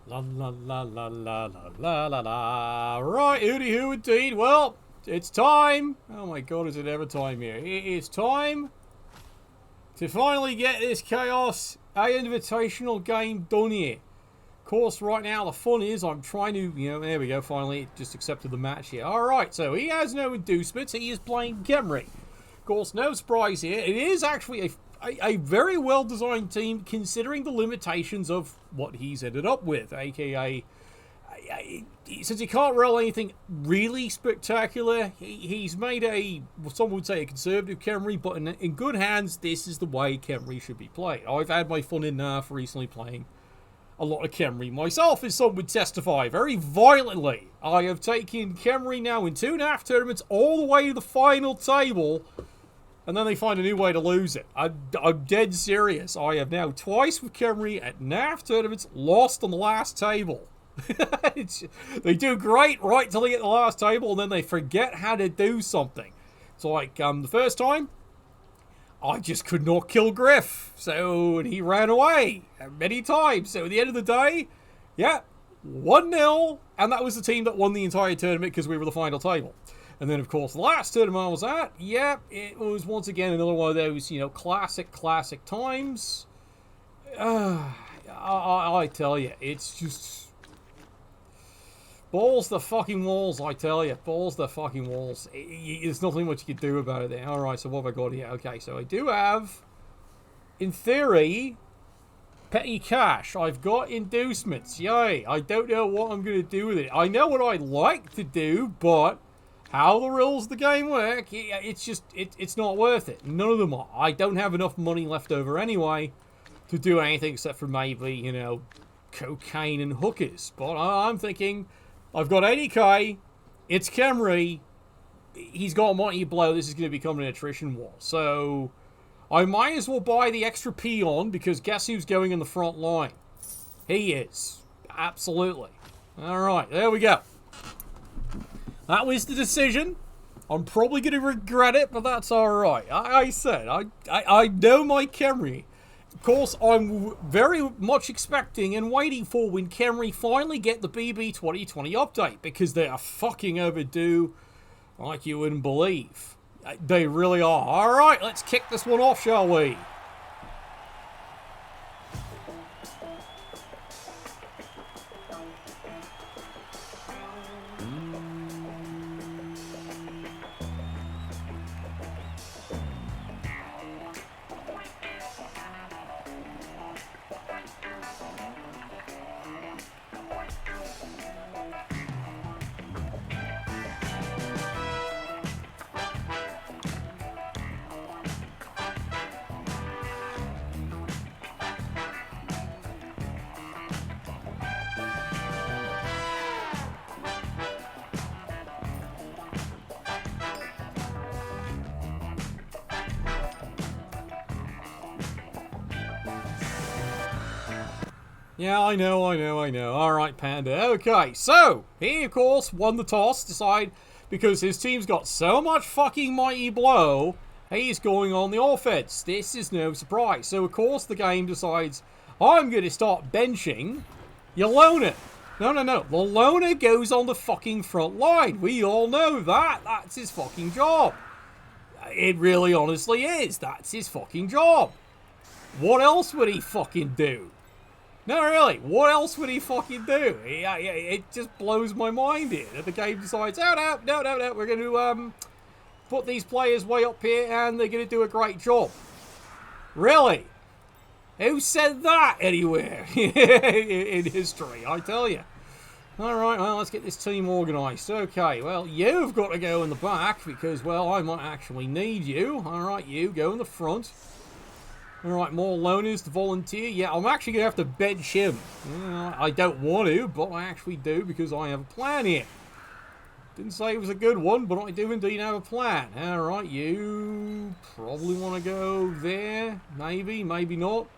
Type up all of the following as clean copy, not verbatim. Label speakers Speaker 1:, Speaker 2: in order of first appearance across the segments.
Speaker 1: La la la la la la la la la. Right, hooty hoo indeed. Well, it's time. Oh my god, is it ever time here? It is time to finally get this Chaos A Invitational game done here. Of course, right now the fun is I'm trying to, there we go, finally it just accepted the match here. Alright, so he has no inducements. He is playing Khemri. Of course, no surprise here. It is actually a very well-designed team considering the limitations of what he's ended up with, aka since he can't roll anything really spectacular, he's made some would say a conservative Khemri, but in good hands, this is the way Khemri should be played. I've had my fun in Nuffle recently playing a lot of Khemri myself, as some would testify, very violently. I have taken Khemri now in 2 Nuffle tournaments all the way to the final table, and then they find a new way to lose it. I'm dead serious. I have now twice with Khemri at Nuffle tournaments lost on the last table. They do great right till they get the last table, and then they forget how to do something. So like the first time, I just could not kill Griff, and he ran away many times. So at the end of the day, yeah, 1-0, and that was the team that won the entire tournament because we were the final table. And then, of course, the last tournament I was at, yeah, it was once again another one of those, classic times. I tell you, it's just balls the fucking walls, I tell you. Balls the fucking walls. There's nothing much you can do about it there. Alright, so what have I got here? Okay, so I do have, in theory, petty cash. I've got inducements. Yay. I don't know what I'm going to do with it. I know what I'd like to do, but how the rules of the game work, it's not worth it. None of them are. I don't have enough money left over anyway to do anything except for maybe, cocaine and hookers. But I'm thinking, I've got 80k, it's Khemri, he's got a mighty blow, this is going to become an attrition war. So, I might as well buy the extra peon, because guess who's going in the front line? He is. Absolutely. Alright, there we go. That was the decision. I'm probably going to regret it, but that's alright. I said, I know my Khemri. Of course, I'm very much expecting and waiting for when Khemri finally get the BB 2020 update, because they are fucking overdue like you wouldn't believe. They really are. Alright, let's kick this one off, shall we? Yeah, I know. Alright, Panda. Okay, so, he, of course, won the toss, because his team's got so much fucking mighty blow, he's going on the offense. This is no surprise. So, of course, the game decides, I'm going to start benching your loner. No. The loner goes on the fucking front line. We all know that. That's his fucking job. It really honestly is. That's his fucking job. What else would he fucking do? No, really, what else would he fucking do? It just blows my mind here that the game decides, no, we're going to put these players way up here and they're going to do a great job. Really? Who said that anywhere in history, I tell you? Alright, well, let's get this team organised. Okay, well, you've got to go in the back because, well, I might actually need you. Alright, you, go in the front. Alright, more loners to volunteer. Yeah, I'm actually going to have to bench him. I don't want to, but I actually do because I have a plan here. Didn't say it was a good one, but I do indeed have a plan. Alright, you probably want to go there. Maybe, maybe not.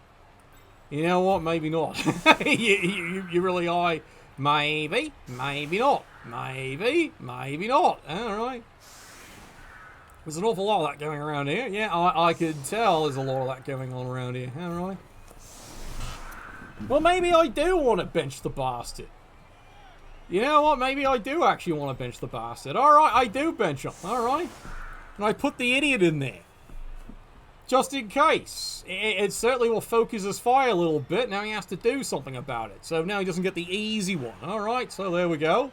Speaker 1: You know what? Maybe not. you really are. Maybe, maybe not. Maybe, maybe not. Alright. There's an awful lot of that going around here. Yeah, I could tell there's a lot of that going on around here. Alright. Well, maybe I do want to bench the bastard. You know what? Maybe I do actually want to bench the bastard. Alright, I do bench him. Alright. And I put the idiot in there. Just in case. It certainly will focus his fire a little bit. Now he has to do something about it. So now he doesn't get the easy one. Alright, so there we go.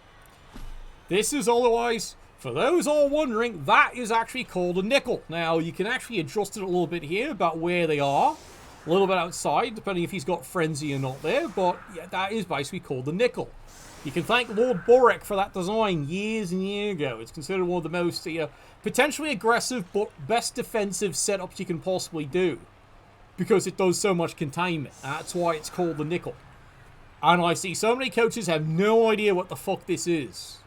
Speaker 1: This is otherwise, for those all wondering, that is actually called a nickel. Now, you can actually adjust it a little bit here about where they are. A little bit outside, depending if he's got frenzy or not there. But yeah, that is basically called the nickel. You can thank Lord Borek for that design years and years ago. It's considered one of the most potentially aggressive but best defensive setups you can possibly do. Because it does so much containment. That's why it's called the nickel. And I see so many coaches have no idea what the fuck this is.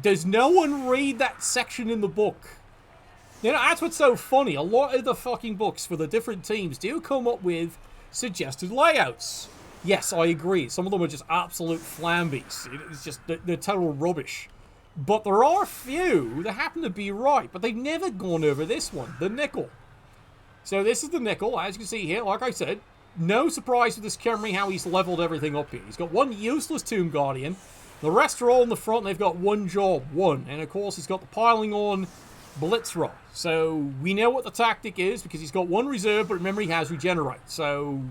Speaker 1: Does no one read that section in the book? You know, that's what's so funny. A lot of the fucking books for the different teams do come up with suggested layouts. Yes, I agree. Some of them are just absolute flambies. It's just, they're total rubbish. But there are a few that happen to be right, but they've never gone over this one, the nickel. So this is the nickel, as you can see here. Like I said, no surprise with this Khemri how he's leveled everything up here. He's got one useless Tomb Guardian. The rest are all in the front, and they've got one job, one. And of course, he's got the piling on Blitzrock. So we know what the tactic is, because he's got one reserve, but remember he has regenerate. So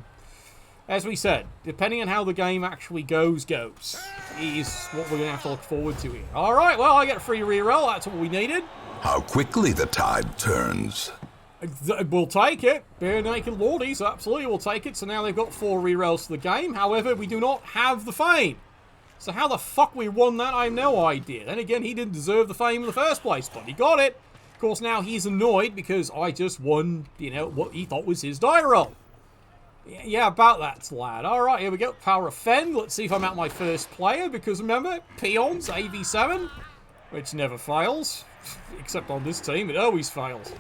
Speaker 1: as we said, depending on how the game actually goes is what we're going to have to look forward to here. Alright, well, I get a free ReBBrL. That's what we needed.
Speaker 2: How quickly the tide turns.
Speaker 1: We'll take it. Bare Naked Lordies, absolutely we'll take it. So now they've got 4 ReBBrLs to the game. However, we do not have the fame. So how the fuck we won that, I have no idea. Then again, he didn't deserve the fame in the first place, but he got it. Of course, now he's annoyed because I just won, you know, what he thought was his die roll. Yeah, about that, lad. Alright, here we go. Power of Fend. Let's see if I'm at my first player, because remember, Peons, AV7, which never fails. Except on this team, it always fails.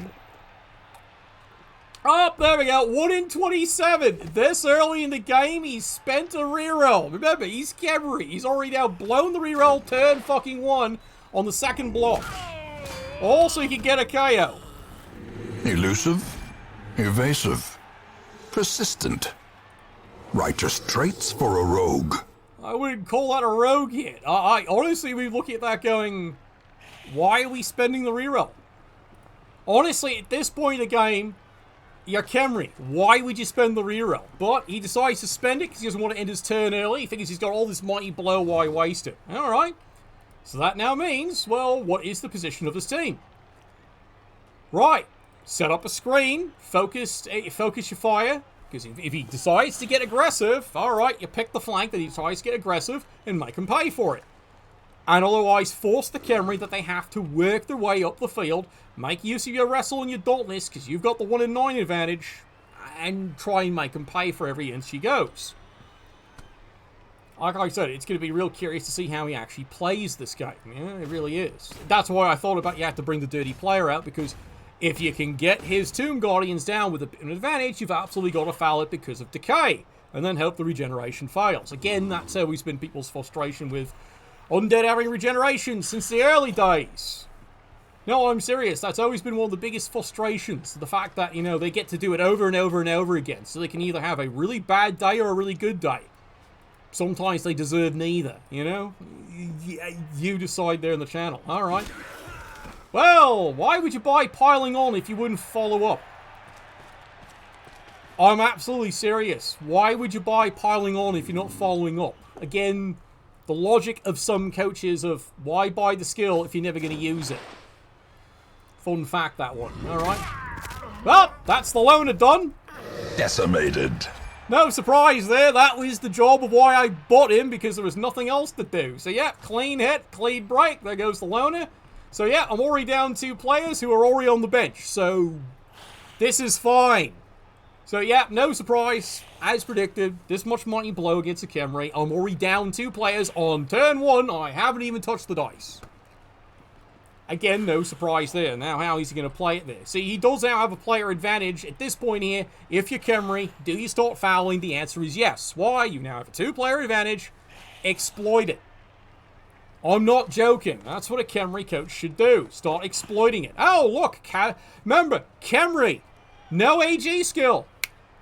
Speaker 1: Oh, there we go. 1 in 27. This early in the game, he's spent a ReBBrL. Remember, he's Khemri. He's already now blown the ReBBrL turn fucking 1 on the second block. Also, he can get a KO.
Speaker 2: Elusive, evasive, persistent. Righteous traits for a rogue.
Speaker 1: I wouldn't call that a rogue yet. I honestly, we look at that going, why are we spending the ReBBrL? Honestly, at this point in the game, you're Khemri. Why would you spend the ReBBrL? But he decides to spend it because he doesn't want to end his turn early. He thinks he's got all this mighty blow, why waste it? Alright. So that now means, well, what is the position of this team? Right. Set up a screen. Focus your fire. Because if he decides to get aggressive, alright, you pick the flank that he decides to get aggressive and make him pay for it. And otherwise force the Khemri that they have to work their way up the field, make use of your wrestle and your dauntless, because you've got the 1 in 9 advantage, and try and make them pay for every inch he goes. Like I said, it's going to be real curious to see how he actually plays this game. Yeah, it really is. That's why I thought about you have to bring the dirty player out, because if you can get his Tomb Guardians down with an advantage, you've absolutely got to foul it because of decay, and then hope the regeneration fails. Again, that's always been people's frustration with Undead having regeneration since the early days. No, I'm serious. That's always been one of the biggest frustrations. The fact that, you know, they get to do it over and over and over again. So they can either have a really bad day or a really good day. Sometimes they deserve neither, you know? You decide there in the channel. Alright. Well, why would you buy piling on if you wouldn't follow up? I'm absolutely serious. Why would you buy piling on if you're not following up? Again, the logic of some coaches of why buy the skill if you're never going to use it. Fun fact, that one. Alright. Well, that's the loner done.
Speaker 2: Decimated.
Speaker 1: No surprise there. That was the job of why I bought him, because there was nothing else to do. So yeah, clean hit, clean break. There goes the loner. So yeah, I'm already down 2 players who are already on the bench. So this is fine. So yeah, no surprise. As predicted, this much mighty blow against a Khemri. I'm already down 2 players on turn 1. I haven't even touched the dice. Again, no surprise there. Now, how is he going to play it there? See, he does now have a player advantage. At this point here, if you're Khemri, do you start fouling? The answer is yes. Why? You now have a 2-player advantage. Exploit it. I'm not joking. That's what a Khemri coach should do. Start exploiting it. Oh, look. Remember, Khemri. No AG skill.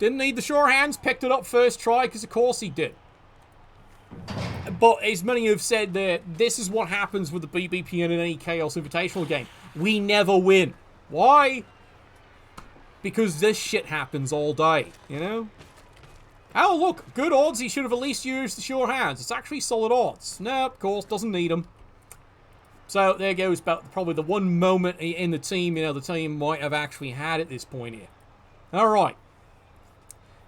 Speaker 1: Didn't need the sure hands, picked it up first try, because of course he did. But as many have said, this is what happens with the BBPN in any Chaos Invitational game. We never win. Why? Because this shit happens all day, you know? Oh, look, good odds he should have at least used the sure hands. It's actually solid odds. No, of course, doesn't need them. So there goes about probably the one moment in the team, you know, the team might have actually had at this point here. All right.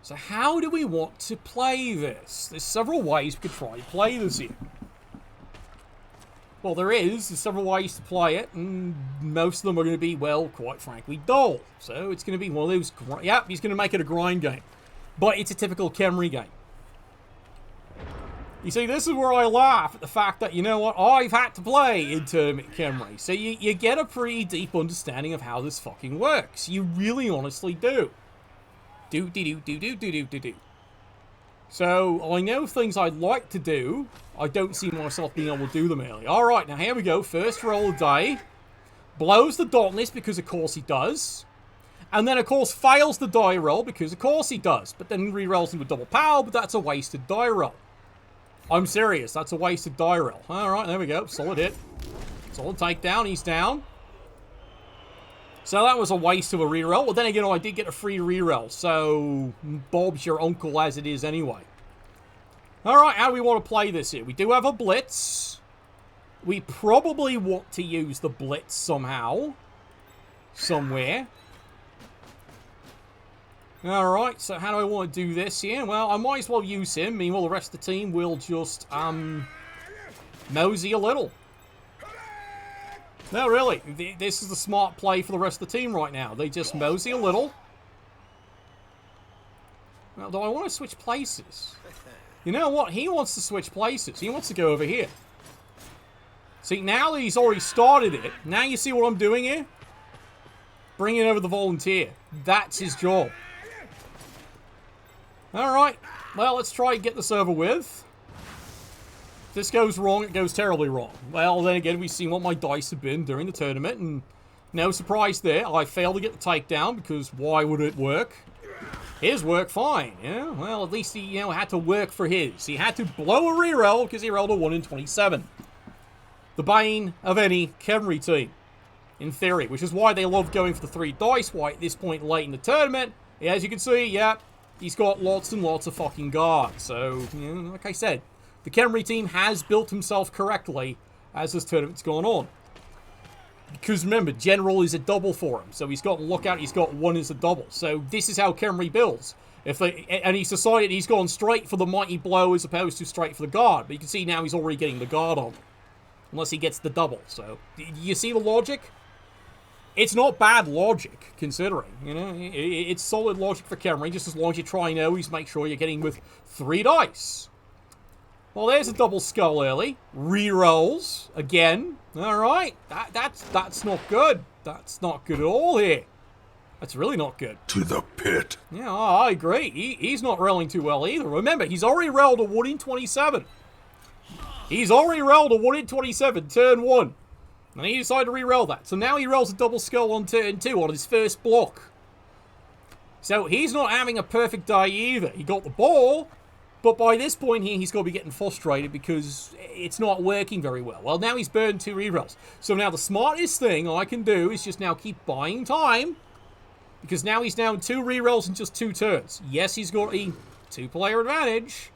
Speaker 1: So how do we want to play this? There's several ways we could try to play this here. Well, there's several ways to play it, and most of them are going to be, well, quite frankly, dull. So it's going to be one of those, yep, he's going to make it a grind game. But it's a typical Khemri game. You see, this is where I laugh at the fact that, you know what, I've had to play in Tournament Khemri. So you get a pretty deep understanding of how this fucking works. You really honestly do. Do. So, I know things I'd like to do. I don't see myself being able to do them early. Alright, now here we go. First roll of the day. Blows the Dauntless, because of course he does. And then, of course, fails the die roll, because of course he does. But then re-rolls into double power, but that's a wasted die roll. I'm serious, that's a wasted die roll. Alright, there we go. Solid hit. Solid takedown, he's down. So that was a waste of a reroll. Well, then again, I did get a free reroll. So, Bob's your uncle as it is anyway. Alright, how do we want to play this here? We do have a blitz. We probably want to use the blitz somehow. Somewhere. Alright, so how do I want to do this here? Well, I might as well use him. Meanwhile, the rest of the team will just, mosey a little. No, really. This is the smart play for the rest of the team right now. They just mosey a little. Well, do I want to switch places? You know what? He wants to switch places. He wants to go over here. See, now that he's already started it, now you see what I'm doing here? Bringing over the volunteer. That's his job. Alright. Well, let's try and get this over with. If this goes wrong, it goes terribly wrong. Well, then again, we've seen what my dice have been during the tournament, and no surprise there. I failed to get the takedown, because why would it work? His worked fine, yeah? Well, at least he, you know, had to work for his. He had to blow a reroll, because he rolled a 1 in 27. The bane of any Khemri team, in theory, which is why they love going for the 3 dice white at this point late in the tournament. As you can see, yeah, he's got lots and lots of fucking guards. So, you know, like I said, the Khemri team has built himself correctly as this tournament's gone on. Because remember, General is a double for him. So he's got Lookout, he's got 1 as a double. So this is how Khemri builds. And he's decided he's gone straight for the mighty blow as opposed to straight for the guard. But you can see now he's already getting the guard on. Unless he gets the double. So, you see the logic? It's not bad logic, considering. You know, it's solid logic for Khemri, just as long as you try and always make sure you're getting with 3 dice. Well, there's a double skull early. Rerolls again. Alright. That's not good. That's not good at all here. That's really not good.
Speaker 2: To the pit.
Speaker 1: Yeah, I agree. He's not rolling too well either. Remember, he's already rolled a 1 in 27. He's already rolled a 1 in 27, turn 1. And he decided to re-roll that. So now he rolls a double skull on turn 2 on his first block. So he's not having a perfect day either. He got the ball, but by this point here, he's got to be getting frustrated because it's not working very well. Well, now he's burned 2 re-rolls. So now the smartest thing I can do is just now keep buying time, because now he's down 2 re-rolls in just 2 turns. Yes, he's got a 2-player advantage,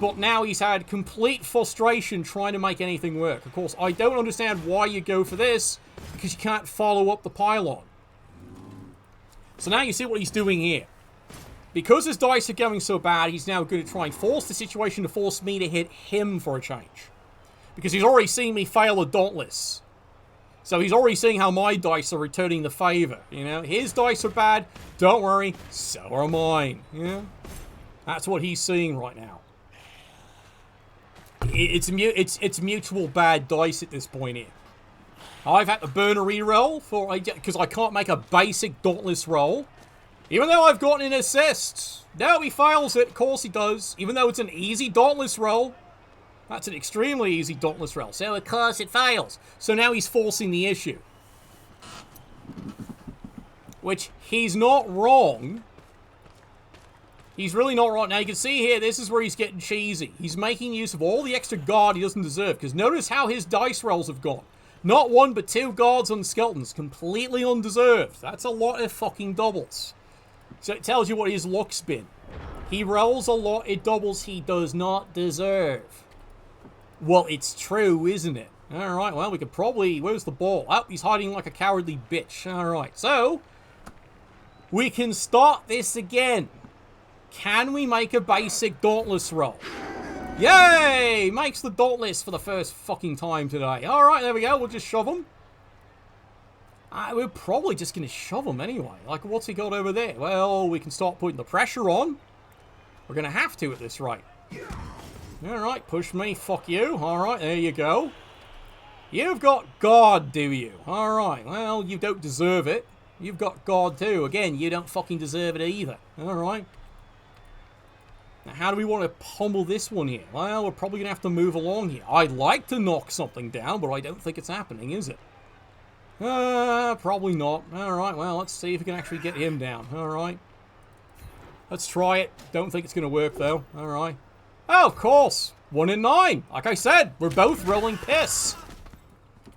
Speaker 1: but now he's had complete frustration trying to make anything work. Of course, I don't understand why you go for this, because you can't follow up the pylon. So now you see what he's doing here. Because his dice are going so bad, he's now going to try and force the situation to force me to hit him for a change. Because he's already seen me fail a Dauntless. So he's already seeing how my dice are returning the favor. You know, his dice are bad. Don't worry, so are mine. You know, that's what he's seeing right now. It's mutual bad dice at this point here. I've had to burn a reroll because I can't make a basic Dauntless roll. Even though I've gotten an assist. No, he fails it. Of course he does. Even though it's an easy Dauntless roll. That's an extremely easy Dauntless roll. So, of course, it fails. So now he's forcing the issue. Which, he's not wrong. He's really not right. Now, you can see here, this is where he's getting cheesy. He's making use of all the extra guard he doesn't deserve. Because notice how his dice rolls have gone. Not 1, but 2 guards on skeletons. Completely undeserved. That's a lot of fucking doubles. So it tells you what his luck's been. He rolls a lot of doubles he does not deserve. Well, it's true, isn't it? Alright, well, we could probably... Where's the ball? Oh, he's hiding like a cowardly bitch. Alright, so... we can start this again. Can we make a basic Dauntless roll? Yay! Makes the Dauntless for the first fucking time today. Alright, there we go. We'll just shove him. We're probably just going to shove him anyway. Like, what's he got over there? Well, we can start putting the pressure on. We're going to have to at this rate. Alright, push me. Fuck you. Alright, there you go. You've got God, do you? Alright, well, you don't deserve it. You've got God too. Again, you don't fucking deserve it either. Alright. Now, how do we want to pummel this one here? Well, we're probably going to have to move along here. I'd like to knock something down, but I don't think it's happening, is it? Probably not. Alright, well, let's see if we can actually get him down. Alright. Let's try it. Don't think it's going to work, though. Alright. Oh, of course. 1 in 9. Like I said, we're both rolling piss.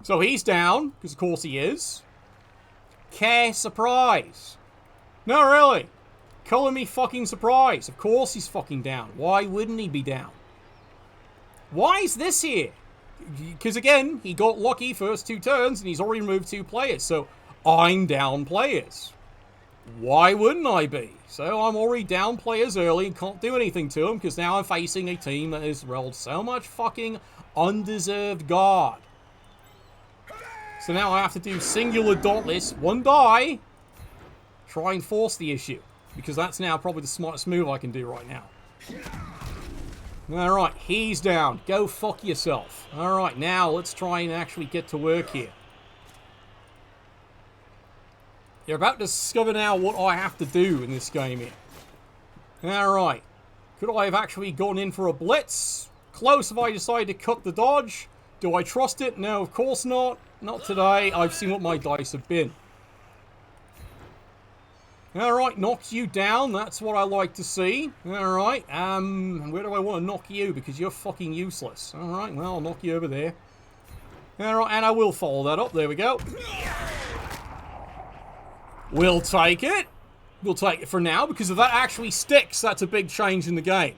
Speaker 1: So he's down, because of course he is. Care surprise. No, really. Color me fucking surprised. Of course he's fucking down. Why wouldn't he be down? Why is this here? Because again, he got lucky first 2 turns and he's already removed 2 players. So I'm down players. Why wouldn't I be? So I'm already down players early and can't do anything to them because now I'm facing a team that has rolled so much fucking undeserved guard. So now I have to do singular Dauntless, 1 die, try and force the issue. Because that's now probably the smartest move I can do right now. Alright, he's down. Go fuck yourself. Alright, now let's try and actually get to work here. You're about to discover now what I have to do in this game here. Alright. Could I have actually gone in for a blitz? Close if I decided to cut the dodge. Do I trust it? No, of course not. Not today. I've seen what my dice have been. Alright, knocks you down. That's what I like to see. Alright, where do I want to knock you? Because you're fucking useless. Alright, well, I'll knock you over there. Alright, and I will follow that up. There we go. We'll take it. We'll take it for now, because if that actually sticks, that's a big change in the game.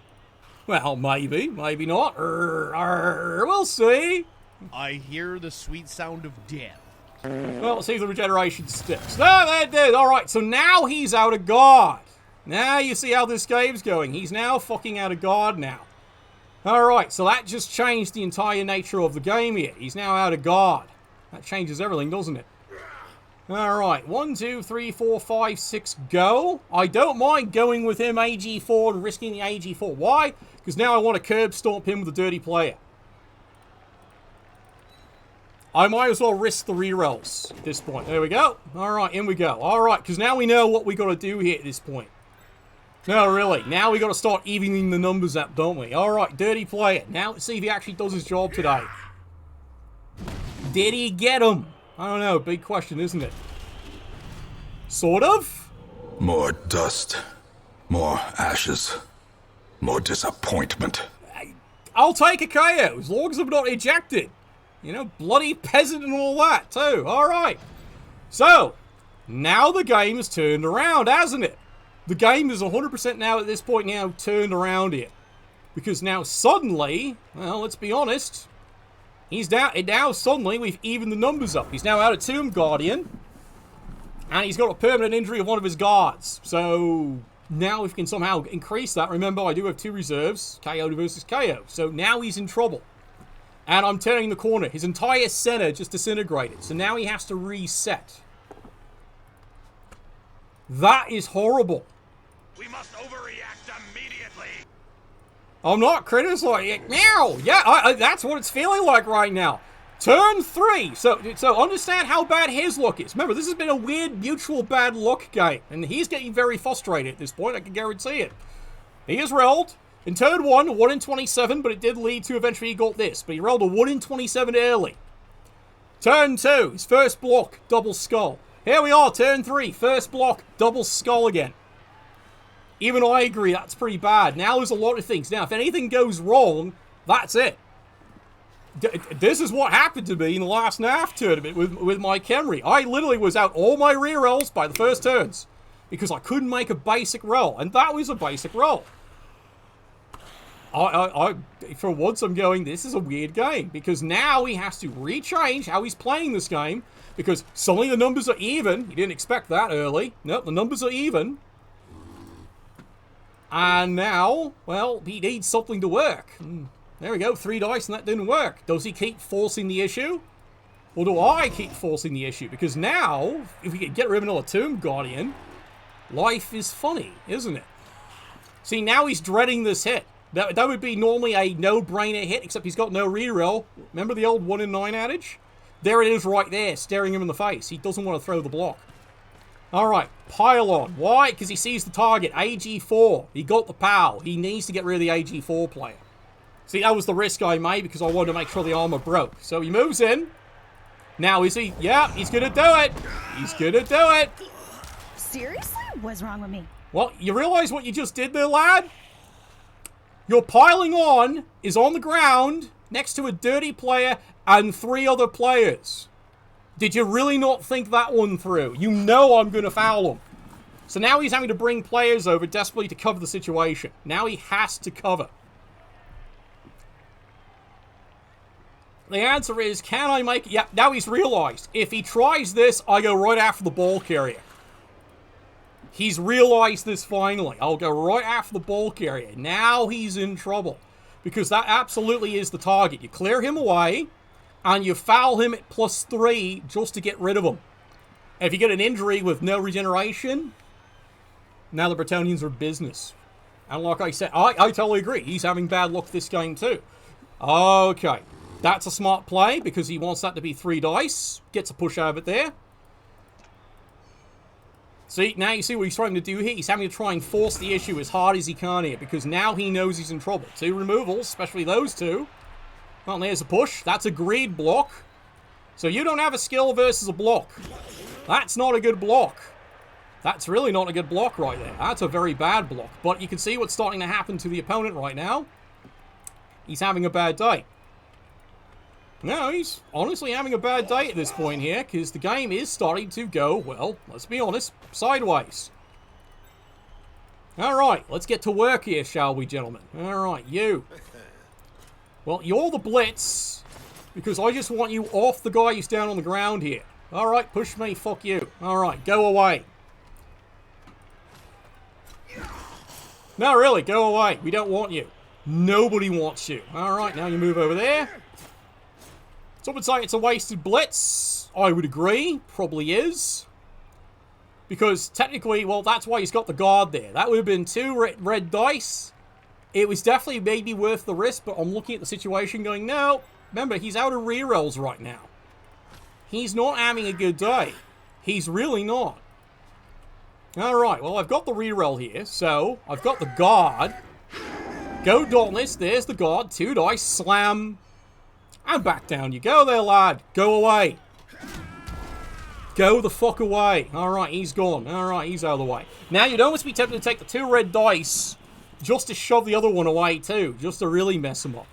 Speaker 1: Well, maybe. Maybe not. We'll see.
Speaker 3: I hear the sweet sound of death.
Speaker 1: Well, let's see if the regeneration sticks. No, that did. Alright, so now he's out of guard. Now you see how this game's going. He's now fucking out of guard now. Alright, so that just changed the entire nature of the game here. He's now out of guard. That changes everything, doesn't it? Alright, 1, 2, 3, 4, 5, 6, go. I don't mind going with him AG4 and risking the AG4. Why? Because now I want to curb stomp him with a dirty player. I might as well risk the rerolls at this point. There we go. Alright, in we go. Alright, because now we know what we got to do here at this point. No, really. Now we got to start evening the numbers up, don't we? Alright, dirty player. Now let's see if he actually does his job today. Did he get him? I don't know. Big question, isn't it? Sort of?
Speaker 2: More dust. More ashes. More disappointment.
Speaker 1: I'll take a KO as long as I'm not ejected. You know, bloody peasant and all that, too. Alright. So, now the game has turned around, hasn't it? The game is 100% now at this point now turned around here. Because now suddenly, well, let's be honest, he's down, and now suddenly we've evened the numbers up. He's now out of Tomb Guardian, and he's got a permanent injury of one of his guards. So, now if we can somehow increase that, remember I do have 2 reserves, KO versus KO. So now he's in trouble. And I'm turning the corner. His entire center just disintegrated. So now he has to reset. That is horrible.
Speaker 4: We must overreact immediately.
Speaker 1: I'm not criticizing. Meow. Yeah, that's what it's feeling like right now. Turn 3. So understand how bad his luck is. Remember, this has been a weird mutual bad luck game. And he's getting very frustrated at this point. I can guarantee it. He has rolled. In turn 1, 1 in 27, but it did lead to eventually he got this. But he rolled a 1 in 27 early. Turn 2, his first block, double skull. Here we are, turn 3, first block, double skull again. Even I agree that's pretty bad. Now there's a lot of things. Now, if anything goes wrong, that's it. This is what happened to me in the last NAF tournament with my Khemri. I literally was out all my rerolls by the first turns because I couldn't make a basic roll, and that was a basic roll. For once, I'm going, this is a weird game because now he has to rechange how he's playing this game because suddenly the numbers are even. You didn't expect that early. Nope, the numbers are even. And now, well, he needs something to work. There we go, 3 dice and that didn't work. Does he keep forcing the issue? Or do I keep forcing the issue? Because now, if we can get rid of another Tomb Guardian, life is funny, isn't it? See, now he's dreading this hit. That would be normally a no-brainer hit, except he's got no reroll. Remember the old 1 in 9 adage? There it is right there, staring him in the face. He doesn't want to throw the block. Alright, Pylon. Why? Because he sees the target, AG4. He got the POW. He needs to get rid of the AG4 player. See, that was the risk I made because I wanted to make sure the armor broke. So he moves in. Now is he? Yeah, he's going to do it. He's going to do it.
Speaker 5: Seriously? What's wrong with me?
Speaker 1: Well, you realize what you just did there, lad? Your piling on is on the ground next to a dirty player and 3 other players. Did you really not think that one through? You know I'm going to foul him. So now he's having to bring players over desperately to cover the situation. Now he has to cover. The answer is, can I make it? Yeah, now he's realized. If he tries this, I go right after the ball carrier. He's realized this finally. I'll go right after the ball carrier. Now he's in trouble. Because that absolutely is the target. You clear him away, and you foul him at +3 just to get rid of him. If you get an injury with no regeneration, now the Bretonnians are business. And like I said, I totally agree. He's having bad luck this game too. Okay. That's a smart play because he wants that to be 3 dice. Gets a push over there. See, now you see what he's trying to do here. He's having to try and force the issue as hard as he can here because now he knows he's in trouble. 2 removals, especially those 2. Well, there's a push. That's a greed block. So you don't have a skill versus a block. That's not a good block. That's really not a good block right there. That's a very bad block. But you can see what's starting to happen to the opponent right now. He's having a bad day. No, he's honestly having a bad day at this point here, because the game is starting to go, well, let's be honest, sideways. Alright, let's get to work here, shall we, gentlemen? Alright, you. Well, you're the Blitz, because I just want you off the guy who's down on the ground here. Alright, push me, fuck you. Alright, go away. No, really, go away. We don't want you. Nobody wants you. Alright, now you move over there. Some would say it's a wasted blitz. I would agree. Probably is. Because technically, well, that's why he's got the guard there. That would have been 2 red dice. It was definitely maybe worth the risk, but I'm looking at the situation going, no. Remember, he's out of rerolls right now. He's not having a good day. He's really not. Alright, well, I've got the reroll here, so I've got the guard. Go Dauntless, there's the guard. 2 dice, slam. And back down you go there, lad. Go away. Go the fuck away. Alright, he's gone. Alright, he's out of the way. Now, you'd almost be tempted to take the 2 red dice just to shove the other one away, too. Just to really mess him up.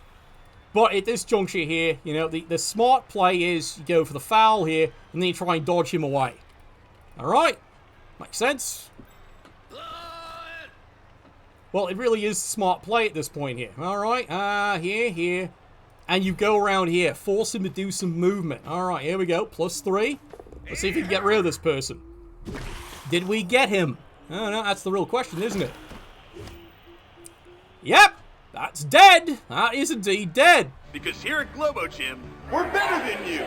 Speaker 1: But at this juncture here, you know, the smart play is you go for the foul here, and then you try and dodge him away. Alright? Makes sense? Well, it really is smart play at this point here. Alright, here. And you go around here. Force him to do some movement. Alright, here we go. +3. Let's see if we can get rid of this person. Did we get him? Oh, no, that's the real question, isn't it? Yep! That's dead! That is indeed dead!
Speaker 4: Because here at Globo Gym, we're better than you!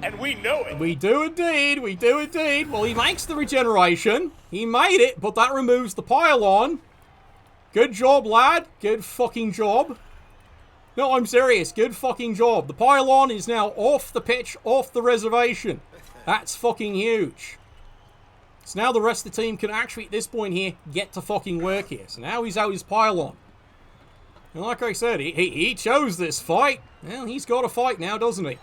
Speaker 4: And we know it!
Speaker 1: We do indeed, we do indeed. Well, he makes the regeneration. He made it, but that removes the pylon. Good job, lad. Good fucking job. No, I'm serious. Good fucking job. The pylon is now off the pitch, off the reservation. That's fucking huge. So now the rest of the team can actually, at this point here, get to fucking work here. So now he's out his pylon. And like I said, he chose this fight. Well, he's got to fight now, doesn't he?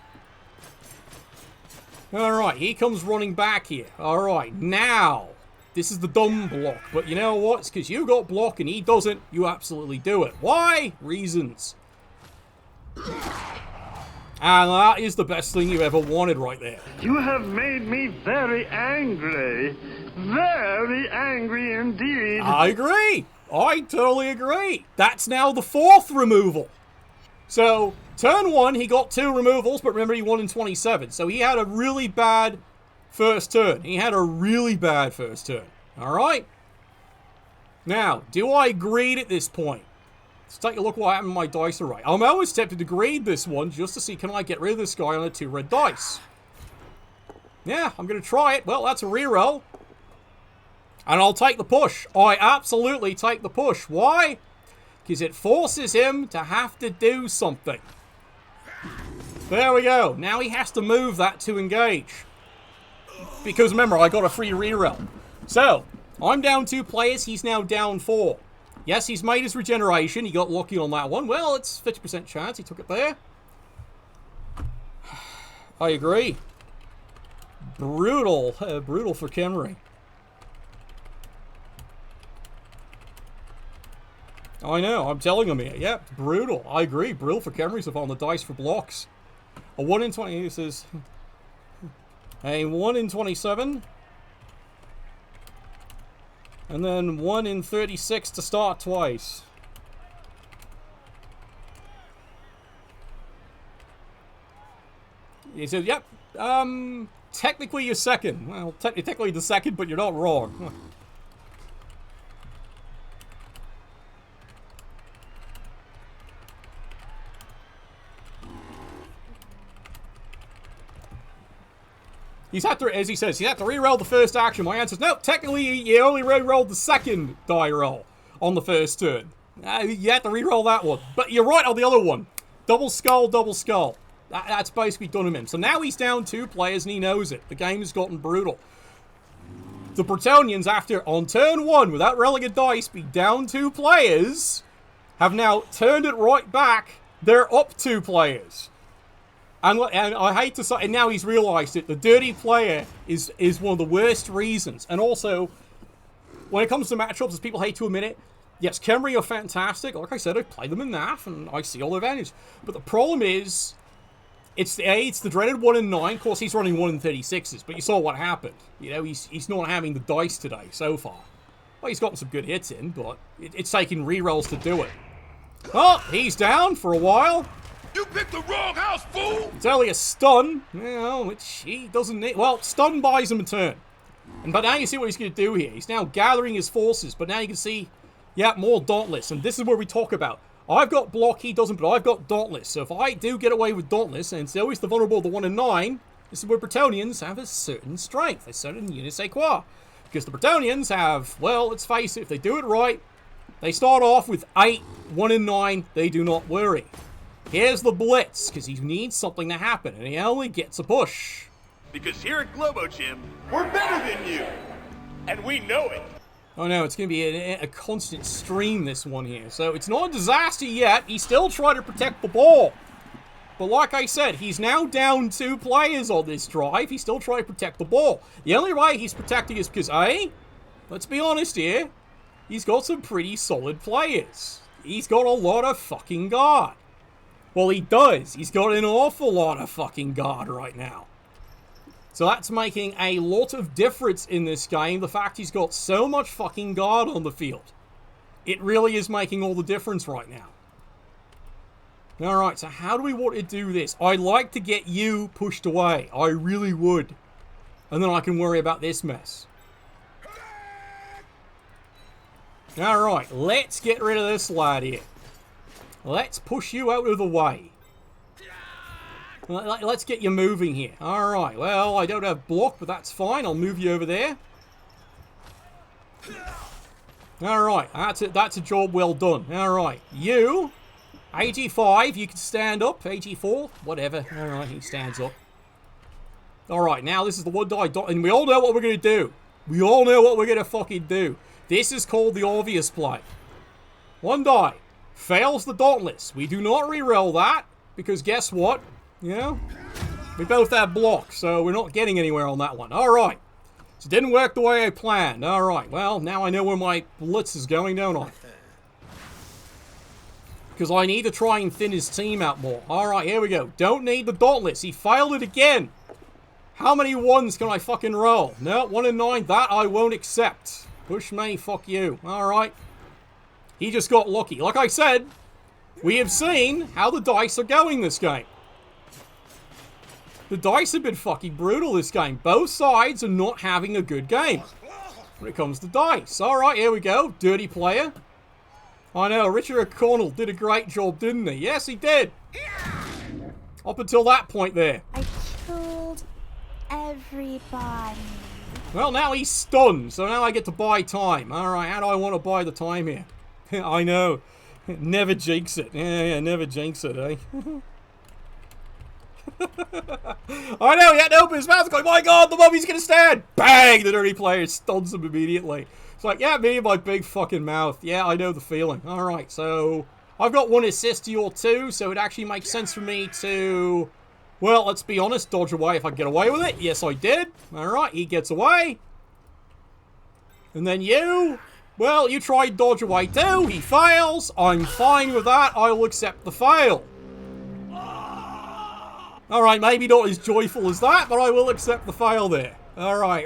Speaker 1: Alright, he comes running back here. Alright, now. This is the dumb block. But you know what? It's because you got block and he doesn't. You absolutely do it. Why? Reasons. And that is the best thing you ever wanted right there.
Speaker 6: You have made me very angry. Very angry indeed.
Speaker 1: I agree. I totally agree. That's now the 4th removal. So, turn 1, he got 2 removals, but remember he won in 27. So he had a really bad first turn. He had a really bad first turn. Alright? Now, do I greed at this point? Let's take a look what happened to my dice array. I'm always tempted to greed this one just to see can I get rid of this guy on the 2 red dice. Yeah, I'm going to try it. Well, that's a reroll. And I'll take the push. I absolutely take the push. Why? Because it forces him to have to do something. There we go. Now he has to move that to engage. Because remember, I got a free reroll. So, I'm down 2 players. He's now down 4. Yes, he's made his regeneration. He got lucky on that one. Well, it's 50% chance. He took it there. I agree. Brutal. Brutal for Khemri. I know, I'm telling him here. Yep, brutal. I agree. Brutal for Khemri so far on the dice for blocks. A 1 in 20. This is a 1 in 27. And then 1 in 36 to start twice. He said, yep, technically you're second. Well, technically the second, but you're not wrong. He's had to, as he says, he had to re-roll the first action. My answer is, no, technically you only re-rolled the second die roll on the first turn. You had to re-roll that one. But you're right on the other one. Double skull, double skull. That's basically done him. So now he's down 2 players and he knows it. The game has gotten brutal. The Bretonnians, after on turn 1, without rolling a dice, be down 2 players, have now turned it right back. They're up 2 players. And I hate to say, and now he's realised it, the dirty player is one of the worst reasons. And also, when it comes to matchups, as people hate to admit it, yes, Khemri are fantastic. Like I said, I play them in NAF, and I see all the advantage. But the problem is, it's the dreaded 1 in 9. Of course, he's running 1 in 36s, but you saw what happened. You know, he's not having the dice today so far. Well, he's gotten some good hits in, but it's taking rerolls to do it. Well, he's down for a while.
Speaker 2: You picked the wrong house, fool!
Speaker 1: It's only a stun, you know, which he doesn't need. Well, stun buys him a turn. But now you see what he's going to do here. He's now gathering his forces, but now you can see, yeah, more Dauntless. And this is where we talk about. I've got block, he doesn't, but I've got Dauntless. So if I do get away with Dauntless, and it's always the vulnerable, the 1 in 9, this is where Bretonnians have a certain strength, a certain je ne sais quoi. Because the Bretonnians have, well, let's face it, if they do it right, they start off with 8, 1 in 9, they do not worry. Here's the blitz, because he needs something to happen, and he only gets a push.
Speaker 4: Because here at Globo Gym, we're better than you. And we know it.
Speaker 1: Oh no, it's going to be a constant stream, this one here. So it's not a disaster yet. He's still trying to protect the ball. But like I said, he's now down 2 players on this drive. He's still trying to protect the ball. The only way he's protecting is because, let's be honest here, he's got some pretty solid players. He's got a lot of fucking guard. Well, he does. He's got an awful lot of fucking guard right now. So that's making a lot of difference in this game. The fact he's got so much fucking guard on the field. It really is making all the difference right now. Alright, so how do we want to do this? I'd like to get you pushed away. I really would. And then I can worry about this mess. Alright, let's get rid of this lad here. Let's push you out of the way. Let's get you moving here. Alright, well, I don't have block, but that's fine. I'll move you over there. Alright, that's a job well done. Alright, you, AG5, you can stand up. AG4, whatever. Alright, he stands up. Alright, now this is the 1 die, and we all know what we're going to do. We all know what we're going to fucking do. This is called the obvious play. 1 die. Fails the Dauntless. We do not re-roll that, because guess what? You know, we both have block, so we're not getting anywhere on that one. Alright. So it didn't work the way I planned. Alright, well, now I know where my blitz is going, don't I? Because I need to try and thin his team out more. Alright, here we go. Don't need the Dauntless. He failed it again. How many ones can I fucking roll? No, 1 in 9. That I won't accept. Push me, fuck you. Alright. He just got lucky. Like I said, we have seen how the dice are going this game. The dice have been fucking brutal this game. Both sides are not having a good game when it comes to dice. Alright, here we go. Dirty player. I know, Richard O'Connell did a great job, didn't he? Yes, he did. Up until that point there.
Speaker 5: I killed everybody.
Speaker 1: Well, now he's stunned, so now I get to buy time. Alright, how do I want to buy the time here? I know. Never jinx it. Yeah, never jinx it, eh? I know, he had to open his mouth going, my god, the mummy's gonna stand! Bang! The dirty player stuns him immediately. It's like, yeah, me and my big fucking mouth. Yeah, I know the feeling. Alright, so I've got 1 assist to your 2, so it actually makes sense for me to, well, let's be honest, dodge away if I can get away with it. Yes, I did. Alright, he gets away. And then you, well, you tried dodge away too. He fails. I'm fine with that. I'll accept the fail. Alright, maybe not as joyful as that, but I will accept the fail there. Alright,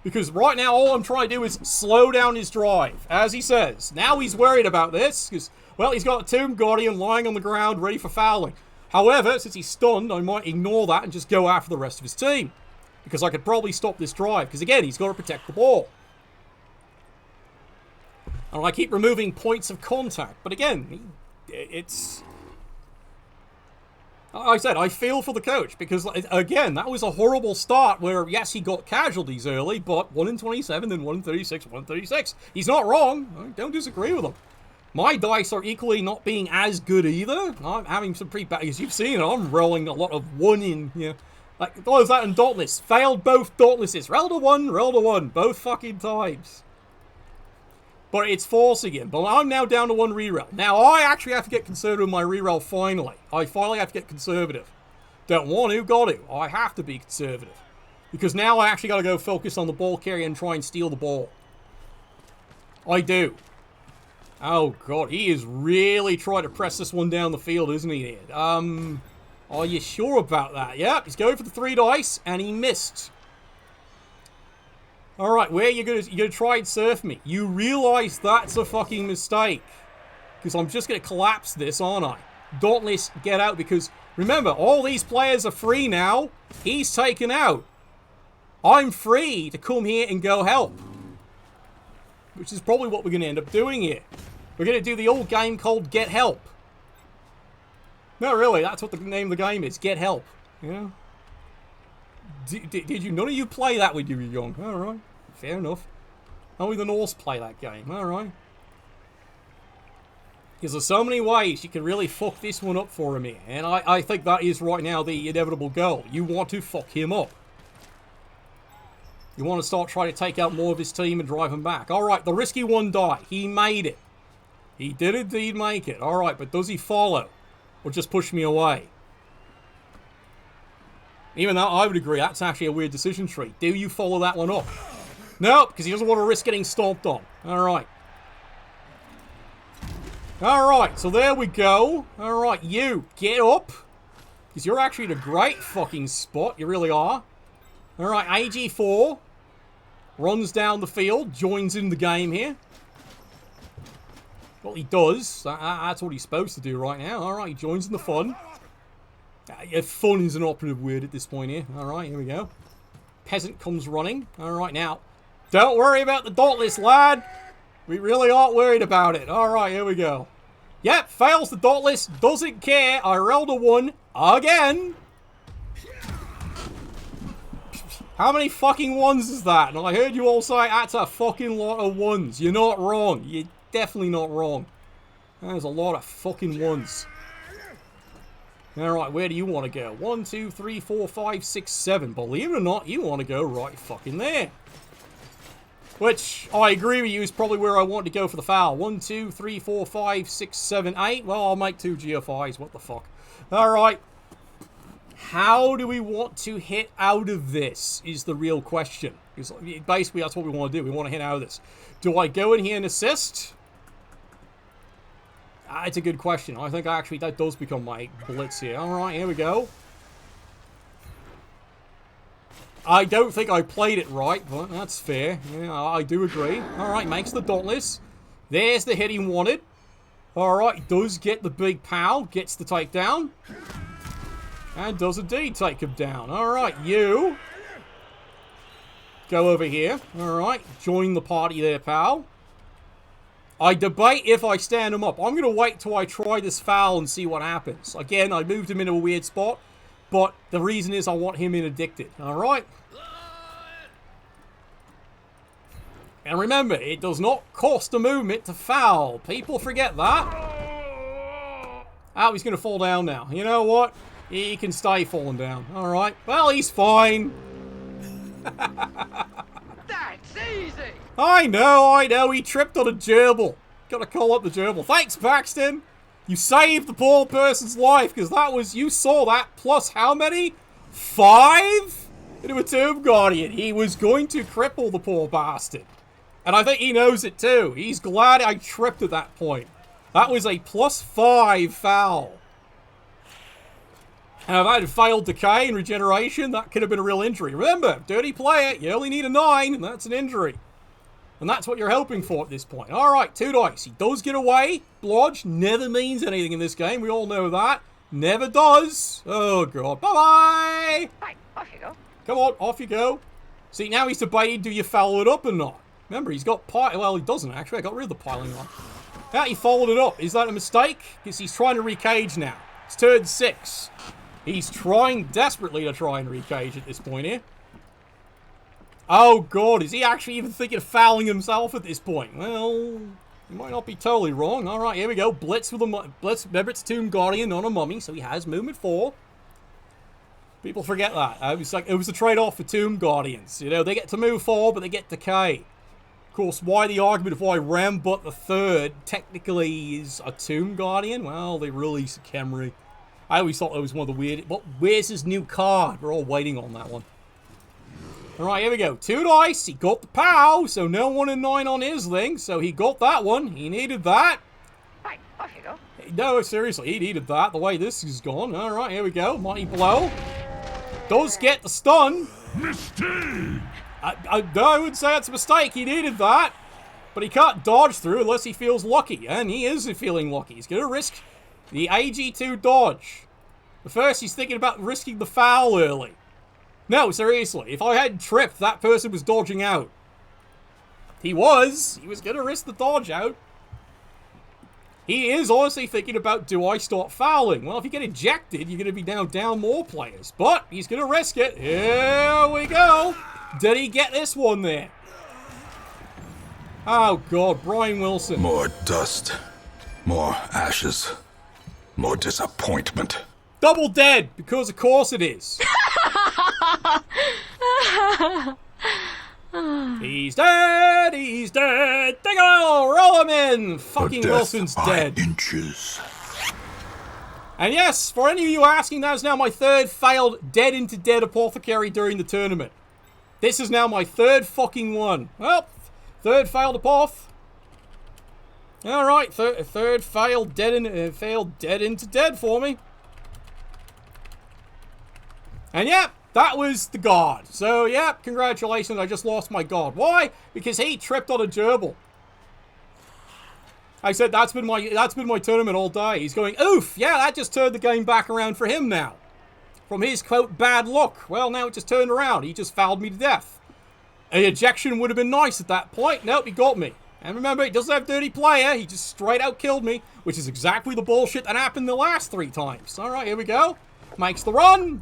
Speaker 1: because right now all I'm trying to do is slow down his drive, as he says. Now he's worried about this, because, well, he's got a Tomb Guardian lying on the ground ready for fouling. However, since he's stunned, I might ignore that and just go after the rest of his team. Because I could probably stop this drive, because again, he's got to protect the ball. And I keep removing points of contact, but again, it's... Like I said, I feel for the coach, because, again, that was a horrible start where, yes, he got casualties early, but 1 in 27, then 1 in 36, 1 in 36. He's not wrong. I don't disagree with him. My dice are equally not being as good either. I'm having some pretty bad, as you've seen, I'm rolling a lot of 1 in, you know, like, what was that in Dauntless? Failed both Dauntlesses. Roll to 1, both fucking times. But it's forcing him. But I'm now down to 1 reroll. Now, I actually have to get conservative with my reroll finally. I finally have to get conservative. Don't want to, got to. I have to be conservative. Because now I actually got to go focus on the ball carrier and try and steal the ball. I do. Oh, God. He is really trying to press this one down the field, isn't he, Ed? Are you sure about that? Yep, he's going for the 3 dice, and he missed. Alright, where you gonna try and surf me? You realize that's a fucking mistake. Because I'm just gonna collapse this, aren't I? Dauntless, get out, because remember, all these players are free now. He's taken out. I'm free to come here and go help. Which is probably what we're gonna end up doing here. We're gonna do the old game called Get Help. No, really, that's what the name of the game is. Get Help. You know? Did you, none of you play that when you were young? Alright, fair enough. Only the Norse play that game, alright. Because there's so many ways you can really fuck this one up for him here. And I think that is right now the inevitable goal. You want to fuck him up. You want to start trying to take out more of his team and drive him back. Alright, the risky 1 die. He made it. He did indeed make it. Alright, but does he follow? Or just push me away? Even though I would agree, that's actually a weird decision tree. Do you follow that one up? Nope, because he doesn't want to risk getting stomped on. Alright. Alright, so there we go. Alright, you, get up. Because you're actually in a great fucking spot. You really are. Alright, AG4. Runs down the field, joins in the game here. Well, he does. That's what he's supposed to do right now. Alright, he joins in the fun. Fun is an operative word at this point here. Alright, here we go. Peasant comes running. Alright, now, don't worry about the Dauntless, lad. We really aren't worried about it. Alright, here we go. Yep, fails the Dauntless. Doesn't care. I rolled a 1 again. How many fucking 1s is that? And I heard you all say that's a fucking lot of 1s. You're not wrong. You're definitely not wrong. There's a lot of fucking 1s. Alright, where do you want to go? 1, 2, 3, 4, 5, 6, 7. Believe it or not, you want to go right fucking there. Which, I agree with you, is probably where I want to go for the foul. 1, 2, 3, 4, 5, 6, 7, 8. Well, I'll make 2 GFIs. What the fuck? Alright. How do we want to hit out of this is the real question. Because basically, that's what we want to do. We want to hit out of this. Do I go in here and assist? It's a good question. I think actually that does become my blitz here. Alright, here we go. I don't think I played it right, but that's fair. Yeah, I do agree. Alright, makes the Dauntless. There's the hit he wanted. Alright, does get the big pow. Gets the takedown. And does indeed take him down. Alright, you. Go over here. Alright, join the party there, pal. I debate if I stand him up. I'm going to wait till I try this foul and see what happens. Again, I moved him into a weird spot. But the reason is I want him in addicted. Alright? And remember, it does not cost a movement to foul. People forget that. Oh, he's going to fall down now. You know what? He can stay falling down. Alright. Well, he's fine.
Speaker 7: That's easy.
Speaker 1: I know. He tripped on a gerbil. Gotta call up the gerbil. Thanks, Paxton. You saved the poor person's life, because that was, you saw that, plus how many? 5? Into a Tomb Guardian. He was going to cripple the poor bastard. And I think he knows it too. He's glad I tripped at that point. That was a +5 foul. And if I had failed decay and regeneration, that could have been a real injury. Remember, dirty player, you only need a 9, and that's an injury. And that's what you're hoping for at this point. Alright, 2 dice. He does get away. Blodge never means anything in this game. We all know that. Never does. Oh, God. Bye-bye!
Speaker 7: Right, off you go.
Speaker 1: Come on, off you go. See, now he's debating, do you foul it up or not? Remember, he's got well, he doesn't, actually. I got rid of the piling on. Yeah, he followed it up. Is that a mistake? Because he's trying to recage now. It's turn 6. He's trying desperately to try and recage at this point here. Oh, God. Is he actually even thinking of fouling himself at this point? Well, he might not be totally wrong. All right, here we go. Blitz with a Blitz. Remember, it's Tomb Guardian, not a mummy, so he has movement 4. People forget that. It was a trade-off for Tomb Guardians. You know, they get to move 4, but they get decay. Of course, why the argument of why Rambut the Third technically is a Tomb Guardian? Well, they released a Khemri. I always thought that was one of the weird... Well, where's his new card? We're all waiting on that one. Alright, here we go. 2 dice. He got the POW, so no 1 and 9 on his thing. So he got that one. He needed that.
Speaker 7: Right, off you go.
Speaker 1: No, seriously, he needed that. The way this is gone. Alright, here we go. Mighty Blow. Does get the stun.
Speaker 2: Mistake!
Speaker 1: I would say it's a mistake. He needed that. But he can't dodge through unless he feels lucky. And he is feeling lucky. He's going to risk the AG2 dodge. But first, he's thinking about risking the foul early. No, seriously. If I had tripped, that person was dodging out. He was going to risk the dodge out. He is honestly thinking about, do I start fouling? Well, if you get ejected, you're going to be down more players. But he's going to risk it. Here we go. Did he get this one there? Oh, God. Brian Wilson.
Speaker 8: More dust. More ashes. More disappointment.
Speaker 1: Double dead, because of course it is. He's dead, he's dead. Dingo, roll him in. Fucking Wilson's dead.
Speaker 8: Inches.
Speaker 1: And yes, for any of you asking, that is now my 3rd failed dead into dead apothecary during the tournament. This is now my 3rd fucking one. Well, 3rd failed apoth. Alright, third failed dead into dead for me. And yep, that was the god. So yep, congratulations, I just lost my god. Why? Because he tripped on a gerbil. I said that's been my tournament all day. He's going, oof, yeah, that just turned the game back around for him now. From his, quote, bad luck. Well, now it just turned around. He just fouled me to death. An ejection would have been nice at that point. Nope, he got me. And remember, he doesn't have dirty player. He just straight out killed me, which is exactly the bullshit that happened the last 3 times. All right, here we go. Makes the run.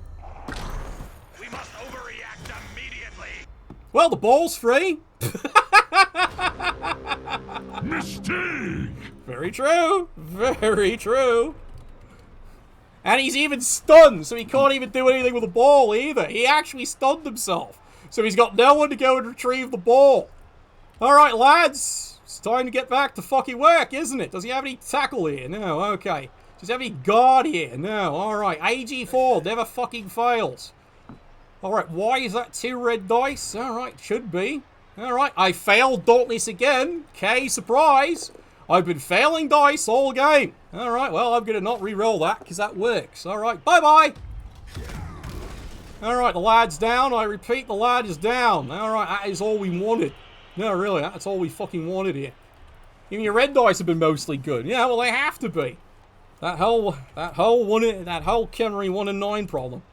Speaker 2: We must overreact immediately.
Speaker 1: Well, the ball's free.
Speaker 2: Mistake!
Speaker 1: Very true. Very true. And he's even stunned, so he can't even do anything with the ball either. He actually stunned himself. So he's got no one to go and retrieve the ball. All right, lads. It's time to get back to fucking work, isn't it? Does he have any tackle here? No, okay. Does he have any guard here? No, alright. AG4 never fucking fails. Alright, why is that 2 red dice? Alright, should be. Alright, I failed Dauntless again. Okay, surprise. I've been failing dice all game. Alright, well, I'm gonna not re-roll that, because that works. Alright, bye-bye. Alright, the lad's down. I repeat, the lad is down. Alright, that is all we wanted. No, really, that's all we fucking wanted here. Even your red dice have been mostly good. Yeah, well, they have to be. That whole Khemri 1 in 9 problem.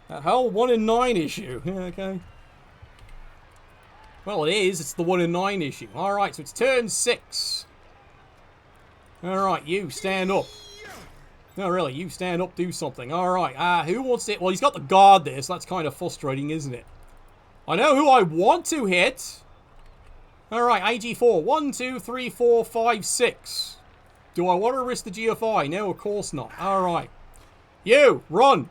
Speaker 1: That whole 1 in 9 issue. Yeah, okay. Well, it is. It's the 1 in 9 issue. Alright, so it's turn 6. Alright, you stand up. No, really, you stand up, do something. Alright, who wants it? Well, he's got the guard there, so that's kind of frustrating, isn't it? I know who I want to hit. Alright, AG4. 1, 2, 3, 4, 5, 6. Do I want to risk the GFI? No, of course not. Alright. You, run.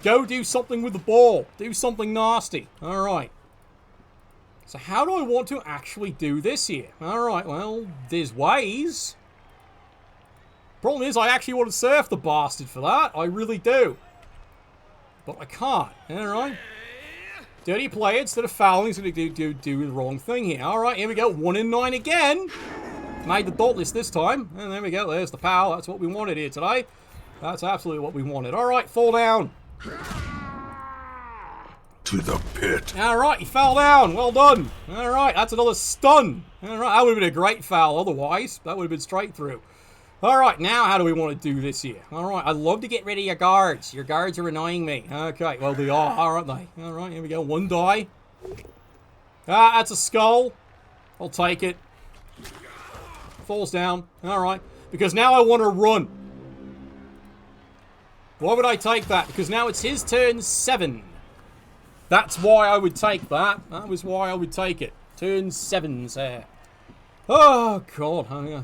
Speaker 1: Go do something with the ball. Do something nasty. Alright. So how do I want to actually do this here? Alright, well, there's ways. Problem is, I actually want to surf the bastard for that. I really do. But I can't. Alright. Dirty play instead of fouling. He's going to do the wrong thing here. Alright, here we go. 1 in 9 again. Made the Dauntless this time. And there we go. There's the power. That's what we wanted here today. That's absolutely what we wanted. Alright, fall down.
Speaker 8: To the pit.
Speaker 1: Alright, he fell down. Well done. Alright, that's another stun. Alright, that would have been a great foul otherwise. That would have been straight through. Alright, now how do we want to do this here? Alright, I'd love to get rid of your guards. Your guards are annoying me. Okay, well they are, aren't they? Alright, here we go. 1 die. Ah, that's a skull. I'll take it. Falls down. Alright. Because now I want to run. Why would I take that? Because now it's his turn 7. That's why I would take that. That was why I would take it. Turn 7, sir. Oh, God. Oh, yeah.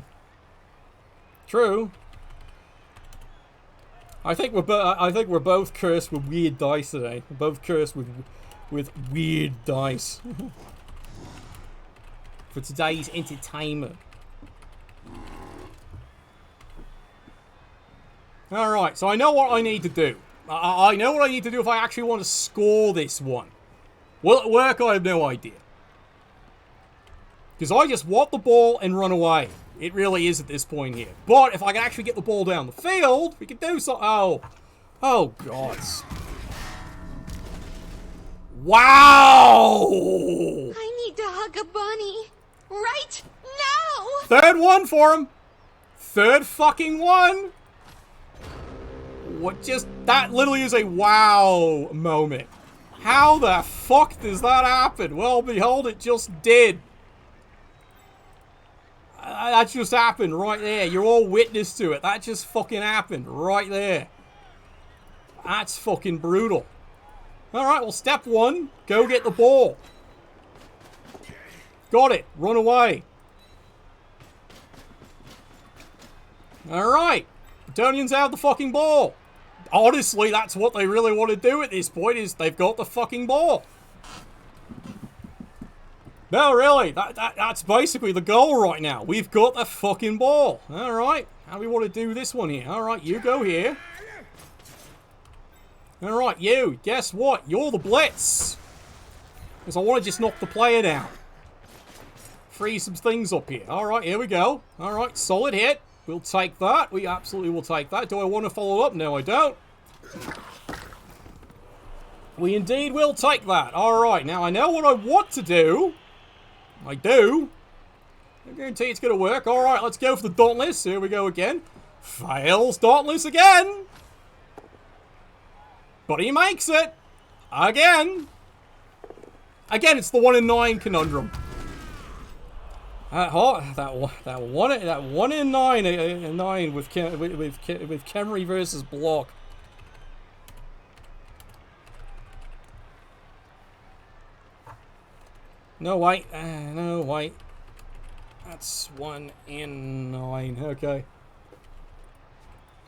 Speaker 1: True. I think we're both cursed with weird dice today. We're both cursed with weird dice. For today's entertainment. Alright, so I know what I need to do. I know what I need to do if I actually want to score this one. Will it work? I have no idea. Because I just want the ball and run away. It really is at this point here. But if I can actually get the ball down the field, we can do something. Oh. Oh, God. Wow!
Speaker 5: I need to hug a bunny. Right now!
Speaker 1: Third one for him. Third fucking one. What just... That literally is a wow moment. How the fuck does that happen? Well, behold, it just did. That just happened right there. You're all witness to it. That just fucking happened right there. That's fucking brutal. Alright, well, step 1. Go get the ball. Got it. Run away. Alright. Bretonians have the fucking ball. Honestly, that's what they really want to do at this point, is they've got the fucking ball. No, really, that's basically the goal right now. We've got the fucking ball. Alright, how do we want to do this one here? Alright, you go here. Alright, you, guess what? You're the blitz. Because I want to just knock the player down. Free some things up here. Alright, here we go. Alright, solid hit. We'll take that. We absolutely will take that. Do I want to follow up? No, I don't. We indeed will take that. Alright, now I know what I want to do. I do. I guarantee it's going to work. Alright, let's go for the Dauntless. Here we go again. Fails Dauntless again. But he makes it. Again. Again, it's the 1 in 9 conundrum. That 1 in 9 with Khemri versus Block. No, wait. No, wait. That's 1 in 9. Okay.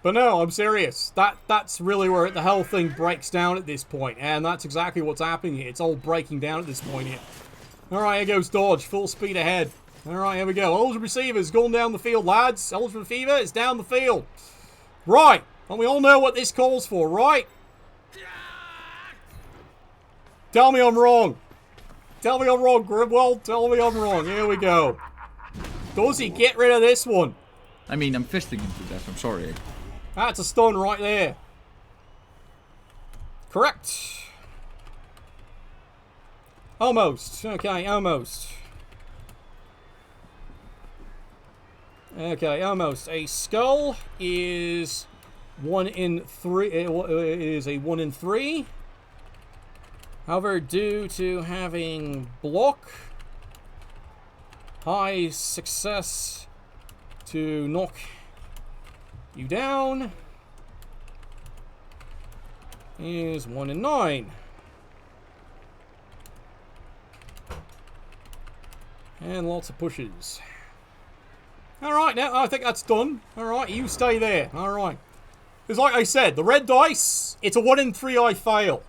Speaker 1: But no, I'm serious. That's really where the whole thing breaks down at this point, and that's exactly what's happening here. It's all breaking down at this point here. Alright, here goes Dodge, full speed ahead. Alright, here we go. Ultra Receiver's going down the field, lads. Ultra Fever is down the field. Right, and we all know what this calls for, right? Tell me I'm wrong. Tell me I'm wrong, Grimwald. Tell me I'm wrong. Here we go. Does he get rid of this one?
Speaker 9: I mean, I'm fisting him to death. I'm sorry.
Speaker 1: That's a stun right there. Correct. Almost. Okay, almost. Okay, almost. A skull is 1 in 3. It is a 1 in 3. However, due to having block, high success to knock you down is 1 in 9. And lots of pushes. Alright, now I think that's done. Alright, you stay there. Alright. Because like I said, the red dice, it's a 1 in 3 I fail.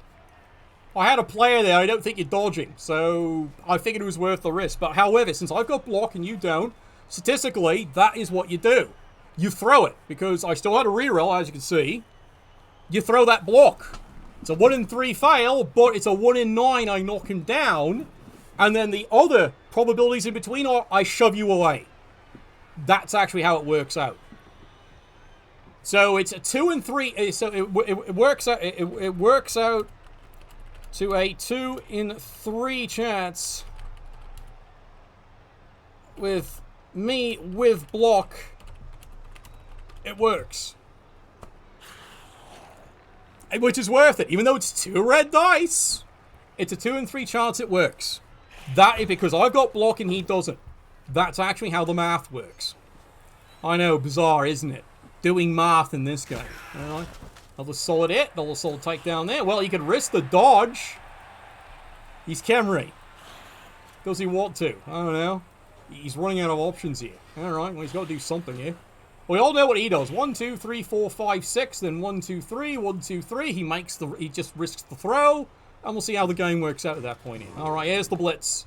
Speaker 1: I had a player there I don't think you're dodging, so I figured it was worth the risk. But however, since I've got block and you don't, statistically, that is what you do. You throw it, because I still had a reroll, as you can see. You throw that block. It's a 1 in 3 fail, but it's a 1 in 9 I knock him down. And then the other probabilities in between are I shove you away. That's actually how it works out. So it's a 2 in 3. So it works out. It works out to a 2 in 3 chance with me with block. It works. Which is worth it. Even though it's 2 red dice, it's a 2 in 3 chance it works. That is because I've got block and he doesn't. That's actually how the math works. I know, bizarre, isn't it? Doing math in this game. Alright. Another solid hit, another solid takedown there. Well, you could risk the dodge. He's Khemri. Does he want to? I don't know. He's running out of options here. Alright, well, he's got to do something here. We all know what he does. 1, 2, 3, 4, 5, 6. Then 1, 2, 3. 1, 2, 3. He just risks the throw. And we'll see how the game works out at that point here. Alright, here's the blitz.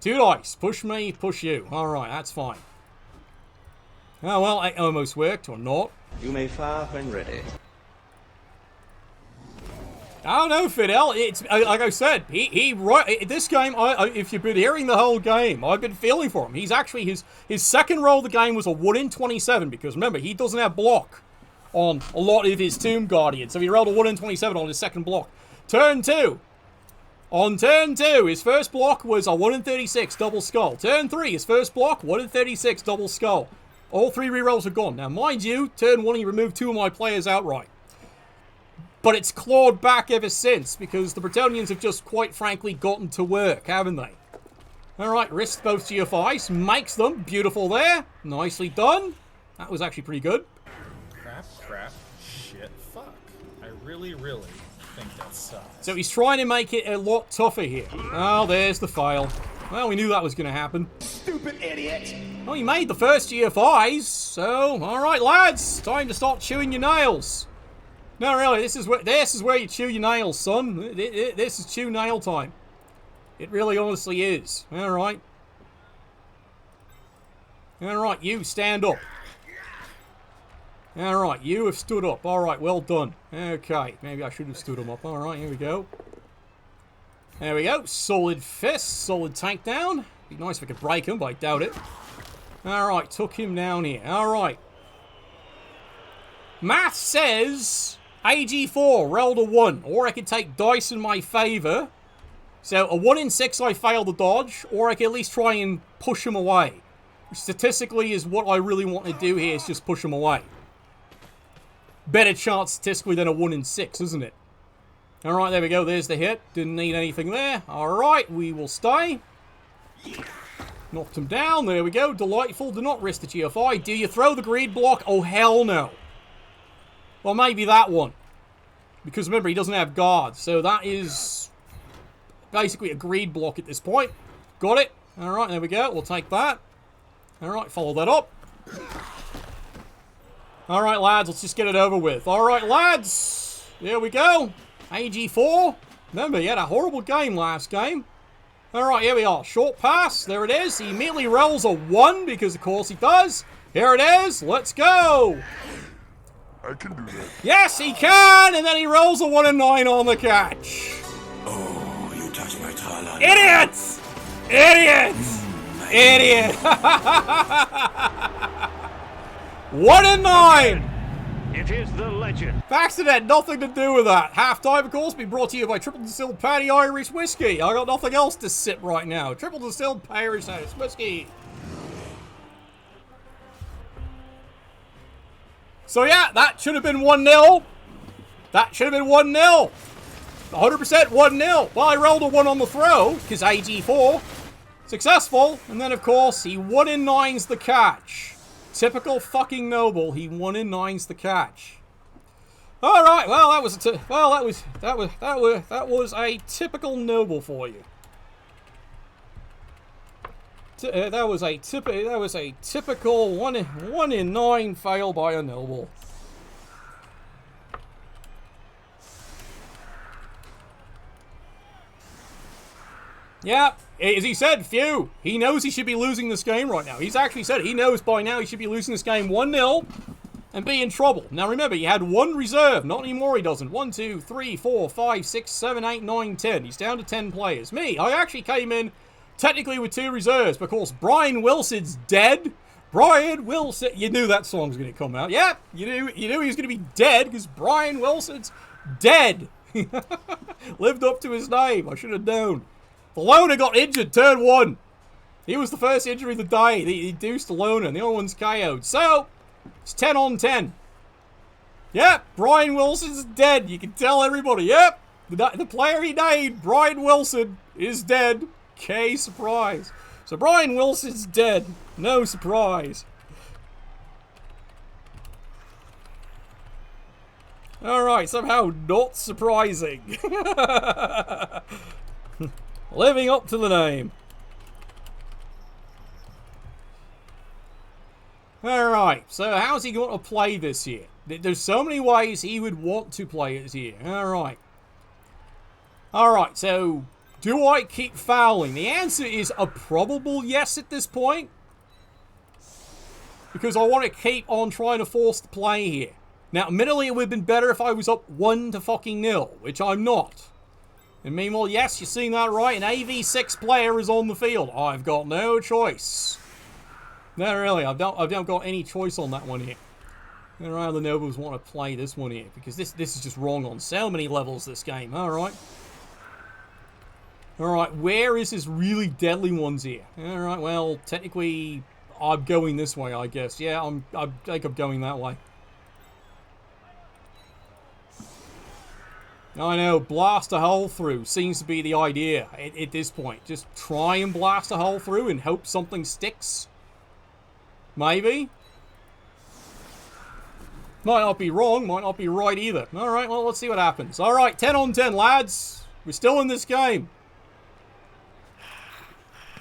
Speaker 1: 2 dice. Push me, push you. Alright, that's fine. Oh, well, it almost worked, or not.
Speaker 10: You may fire when ready.
Speaker 1: I don't know, Fidel. It's like I said. This game. If you've been hearing the whole game, I've been feeling for him. He's actually his second roll of the game was a 1 in 27 because remember he doesn't have block on a lot of his Tomb Guardians, so he rolled a 1 in 27 on his second block. Turn 2. On turn 2, his first block was a 1 in 36 double skull. Turn 3, his first block 1 in 36 double skull. All 3 rerolls are gone. Now, mind you, turn 1 he removed 2 of my players outright. But it's clawed back ever since, because the Bretonians have just, quite frankly, gotten to work, haven't they? Alright, risks both GFIs, makes them. Beautiful there. Nicely done. That was actually pretty good.
Speaker 11: Crap, shit, fuck. I really think that sucks.
Speaker 1: So he's trying to make it a lot tougher here. Oh, there's the fail. Well, we knew that was going to happen.
Speaker 4: Stupid idiot!
Speaker 1: Well, you made the first GFIs, so, alright lads, time to start chewing your nails. No, really, this is where you chew your nails, son. This is chew nail time. It really honestly is. Alright. Alright, you stand up. Alright, you have stood up. Alright, well done. Okay, maybe I should have stood him up. Alright, here we go. There we go. Solid fist, solid takedown. Be nice if I could break him, but I doubt it. Alright, took him down here. Alright. Math says AG4 rolled a 1, or I could take dice in my favour. So a 1 in 6 I fail to dodge, or I can at least try and push him away. Which statistically is what I really want to do here, is just push him away. Better chance statistically than a 1 in 6, isn't it? Alright, there we go. There's the hit. Didn't need anything there. Alright, we will stay. Knocked him down. There we go. Delightful. Do not risk the GFI. Do you throw the greed block? Oh, hell no. Well, maybe that one. Because remember, he doesn't have guards. So that is basically a greed block at this point. Got it. Alright, there we go. We'll take that. Alright, follow that up. Alright, lads, let's just get it over with. Alright, lads. Here we go. AG4. Remember, he had a horrible game last game. Alright, here we are. Short pass. There it is. He immediately rolls a 1 because, of course, he does. Here it is. Let's go.
Speaker 2: I can do that.
Speaker 1: Yes, he can. And then he rolls a 1 and 9 on the catch.
Speaker 8: Oh, you touched my tra-la-la.
Speaker 1: Idiots! Idiots! Idiot! 1 and 9!
Speaker 6: It is the legend.
Speaker 1: Baxter had nothing to do with that. Halftime, of course, be brought to you by Triple Distilled Paddy Irish Whiskey. I got nothing else to sip right now. Triple Distilled Irish Whiskey. So yeah, that should have been 1-0. That should have been 1-0. 100% 1-0. Well, I rolled a 1 on the throw, because AG4. Successful. And then, of course, he 1 in 9's the catch. Typical fucking noble. He 1 in 9's the catch. All right. Well, that was a typical noble for you. That was a typical 1 in 9 fail by a noble. Yeah, as he said, phew. He knows he should be losing this game right now. He's actually said he knows by now he should be losing this game 1-0 and be in trouble. Now remember, he had 1 reserve. Not anymore, he doesn't. 1, 2, 3, 4, 5, 6, 7, 8, 9, 10. He's down to 10 players. Me, I actually came in technically with 2 reserves because Brian Wilson's dead. Brian Wilson. You knew that song was going to come out. Yep, you knew he was going to be dead because Brian Wilson's dead. Lived up to his name. I should have known. The loner got injured, turn 1. He was the first injury of the day. He deuced the loner, and the other one's KO'd. So, it's 10 on 10. Yep, Brian Wilson's dead. You can tell everybody. Yep, the player he named, Brian Wilson, is dead. Okay, surprise. So, Brian Wilson's dead. No surprise. Alright, somehow not surprising. Living up to the name. Alright, so how's he going to play this year? There's so many ways he would want to play it here. Alright. Alright, so do I keep fouling? The answer is a probable yes at this point. Because I want to keep on trying to force the play here. Now, admittedly, it would have been better if I was up 1-0, which I'm not. And meanwhile, yes, you're seeing that right. An AV6 player is on the field. I've got no choice. No, really, I've not got any choice on that one here. And around the Nobles want to play this one here because this is just wrong on so many levels. This game. All right. All right. Where is his really deadly ones here? All right. Well, technically, I'm going this way, I guess. Yeah, I think I'm going that way. I know, blast a hole through seems to be the idea at this point. Just try and blast a hole through and hope something sticks. Maybe. Might not be wrong, might not be right either. Alright, well, let's see what happens. Alright, 10 on 10, lads. We're still in this game.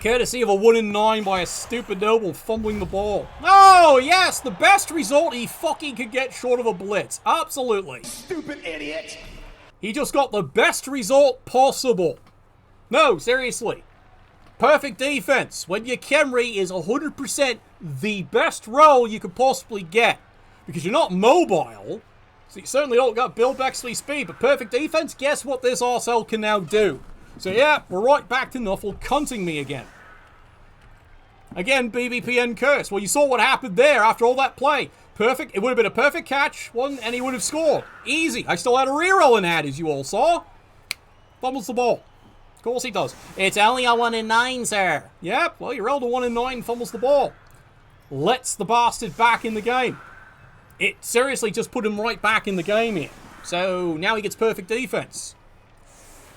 Speaker 1: Courtesy of a 1 in 9 by a stupid noble fumbling the ball. Oh, yes, the best result he fucking could get short of a blitz. Absolutely.
Speaker 4: Stupid idiot!
Speaker 1: He just got the best result possible. No, seriously. Perfect defense. When your Khemri is 100% the best role you could possibly get. Because you're not mobile. So you certainly don't got Bill Bexley speed. But perfect defense, guess what this arsehole can now do? So yeah, we're right back to Nuffle cunting me again. Again, BBPN curse. Well, you saw what happened there after all that play. Perfect. It would have been a perfect catch, and he would have scored. Easy. I still had a reroll in that, as you all saw. Fumbles the ball. Of course he does. It's only a 1 in 9, sir. Yep, well, you rolled a 1 in 9, fumbles the ball. Lets the bastard back in the game. It seriously just put him right back in the game here. So now he gets perfect defense.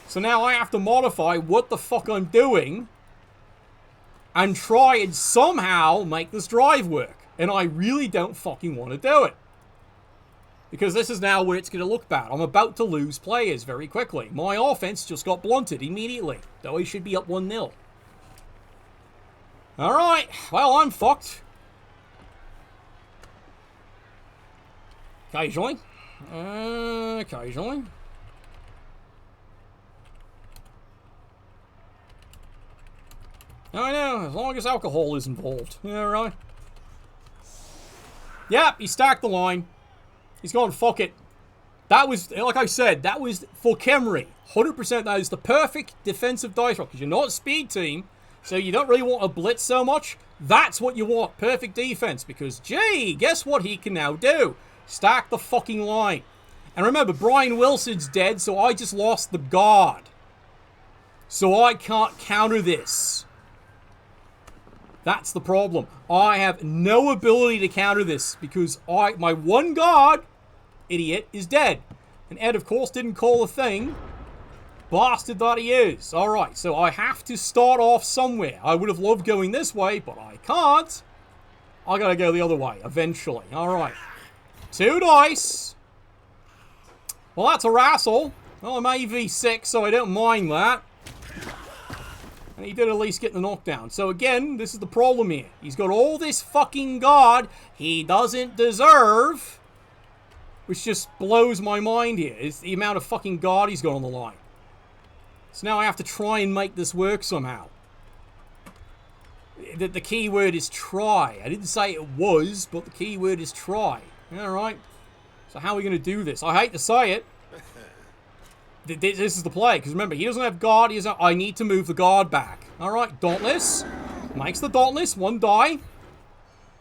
Speaker 1: So now I have to modify what the fuck I'm doing and try and somehow make this drive work. And I really don't fucking want to do it. Because this is now where it's going to look bad. I'm about to lose players very quickly. My offense just got blunted immediately. Though he should be up 1-0. Alright. Well, I'm fucked. Occasionally. Occasionally. I know, as long as alcohol is involved. Yeah, right. Yep, he stacked the line. He's gone, fuck it. That was, like I said, that was for Khemri. 100% that is the perfect defensive dice roll. Because you're not a speed team, so you don't really want a blitz so much. That's what you want. Perfect defense. Because, gee, guess what he can now do? Stack the fucking line. And remember, Brian Wilson's dead, so I just lost the guard. So I can't counter this. That's the problem. I have no ability to counter this because my one guard, idiot, is dead. And Ed, of course, didn't call a thing. Bastard that he is. Alright, so I have to start off somewhere. I would have loved going this way, but I can't. I gotta go the other way, eventually. Alright. 2 dice. Well, that's a wrestle. Well, I'm AV6, so I don't mind that. And he did at least get the knockdown. So again, this is the problem here. He's got all this fucking guard he doesn't deserve. Which just blows my mind here. Is the amount of fucking guard he's got on the line. So now I have to try and make this work somehow. The key word is try. I didn't say it was, but the key word is try. Alright. So how are we going to do this? I hate to say it. This is the play, because remember, he doesn't have guard. I need to move the guard back. Alright, Dauntless. Makes the Dauntless. 1 die.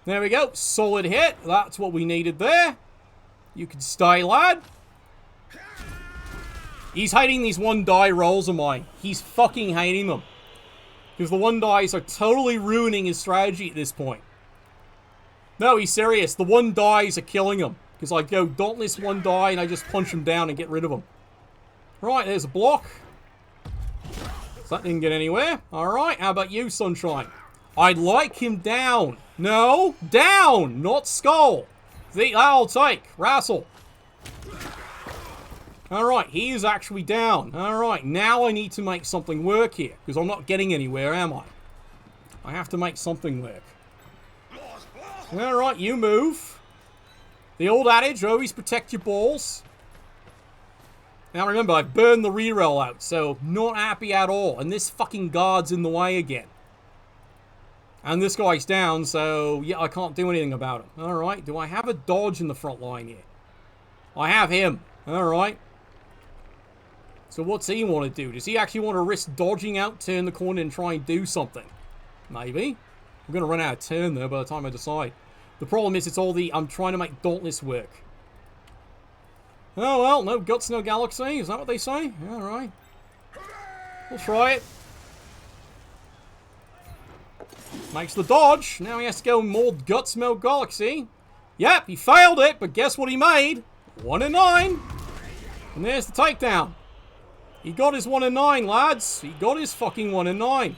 Speaker 1: There we go. Solid hit. That's what we needed there. You can stay, lad. He's hating these 1 die rolls of mine. He's fucking hating them. Because the 1 dies are totally ruining his strategy at this point. No, he's serious. The 1 dies are killing him. Because I go Dauntless 1 die and I just punch him down and get rid of him. Right, there's a block. So that didn't get anywhere. Alright, how about you, Sunshine? I'd like him down. No, down, not skull. See, I'll take. Wrestle. Alright, he is actually down. Alright, now I need to make something work here. Because I'm not getting anywhere, am I? I have to make something work. Alright, you move. The old adage, always protect your balls. Now remember, I've burned the ReBBrL out, so not happy at all. And this fucking guard's in the way again. And this guy's down, so yeah, I can't do anything about him. Alright, do I have a dodge in the front line here? I have him. Alright. So what's he want to do? Does he actually want to risk dodging out, turn the corner, and try and do something? Maybe. I'm going to run out of turn there by the time I decide. The problem is, I'm trying to make Dauntless work. Oh, well, no guts, no galaxy. Is that what they say? Alright. We'll try it. Makes the dodge. Now he has to go more guts, no galaxy. Yep, he failed it, but guess what he made? 1 and 9. And there's the takedown. He got his 1 and 9, lads. He got his fucking 1 and 9.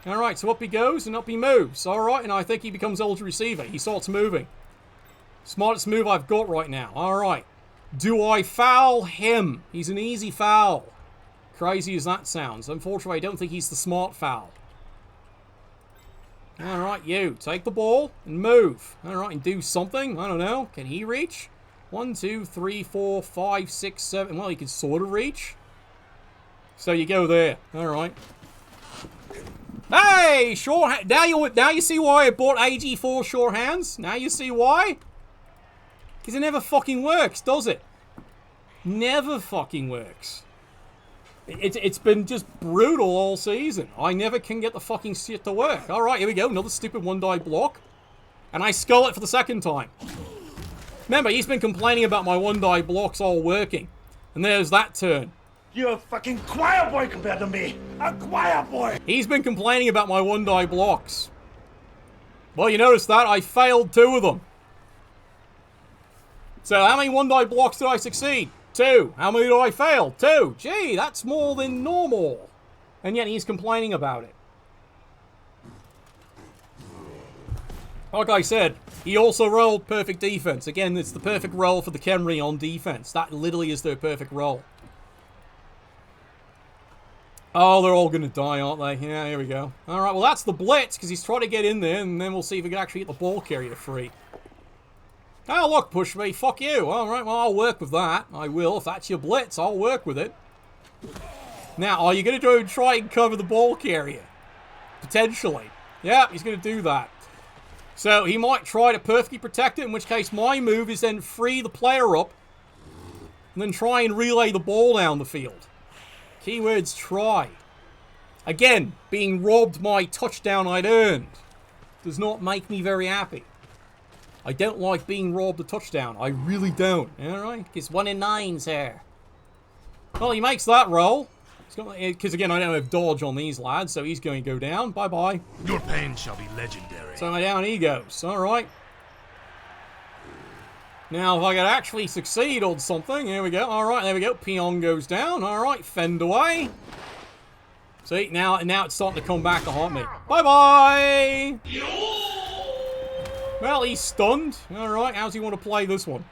Speaker 1: Alright, so up he goes and up he moves. Alright, and I think he becomes Elder Receiver. He starts moving. Smartest move I've got right now. Alright. Do I foul him? He's an easy foul. Crazy as that sounds. Unfortunately, I don't think he's the smart foul. Alright, you. Take the ball and move. Alright, and do something. I don't know. Can he reach? 1, 2, 3, 4, 5, 6, 7. Well, he can sort of reach. So you go there. Alright. Hey! Short now you see why I bought AG4 short hands? Now you see why? Because it never fucking works, does it? Never fucking works. It's been just brutal all season. I never can get the fucking shit to work. Alright, here we go. Another stupid 1 die block. And I skull it for the 2nd time. Remember, he's been complaining about my 1 die blocks all working. And there's that turn.
Speaker 8: You're a fucking choir boy compared to me. A choir boy.
Speaker 1: He's been complaining about my 1 die blocks. Well, you notice that? I failed 2 of them. So how many 1 die blocks did I succeed? 2. How many did I fail? 2. Gee, that's more than normal. And yet he's complaining about it. Like I said, he also rolled perfect defense. Again, it's the perfect roll for the Khemri on defense. That literally is their perfect roll. Oh, they're all going to die, aren't they? Yeah, here we go. Alright, well that's the blitz, because he's trying to get in there, and then we'll see if we can actually get the ball carrier free. Oh, look, push me. Fuck you. All right, well, I'll work with that. I will. If that's your blitz, I'll work with it. Now, are you going to try and cover the ball carrier? Potentially. Yeah, he's going to do that. So he might try to perfectly protect it, in which case my move is then free the player up and then try and relay the ball down the field. Keywords try. Again, being robbed my touchdown I'd earned does not make me very happy. I don't like being robbed a touchdown. I really don't. Alright? It's 1 in 9, sir. Well, he makes that roll. Because again, I don't have dodge on these lads, so he's going to go down. Bye-bye.
Speaker 8: Your pain shall be legendary.
Speaker 1: So down he goes. Alright. Now, if I could actually succeed on something, here we go. Alright, there we go. Peon goes down. Alright, fend away. See, now it's starting to come back to haunt me. Bye-bye! Well, he's stunned. Alright, how's he want to play this one?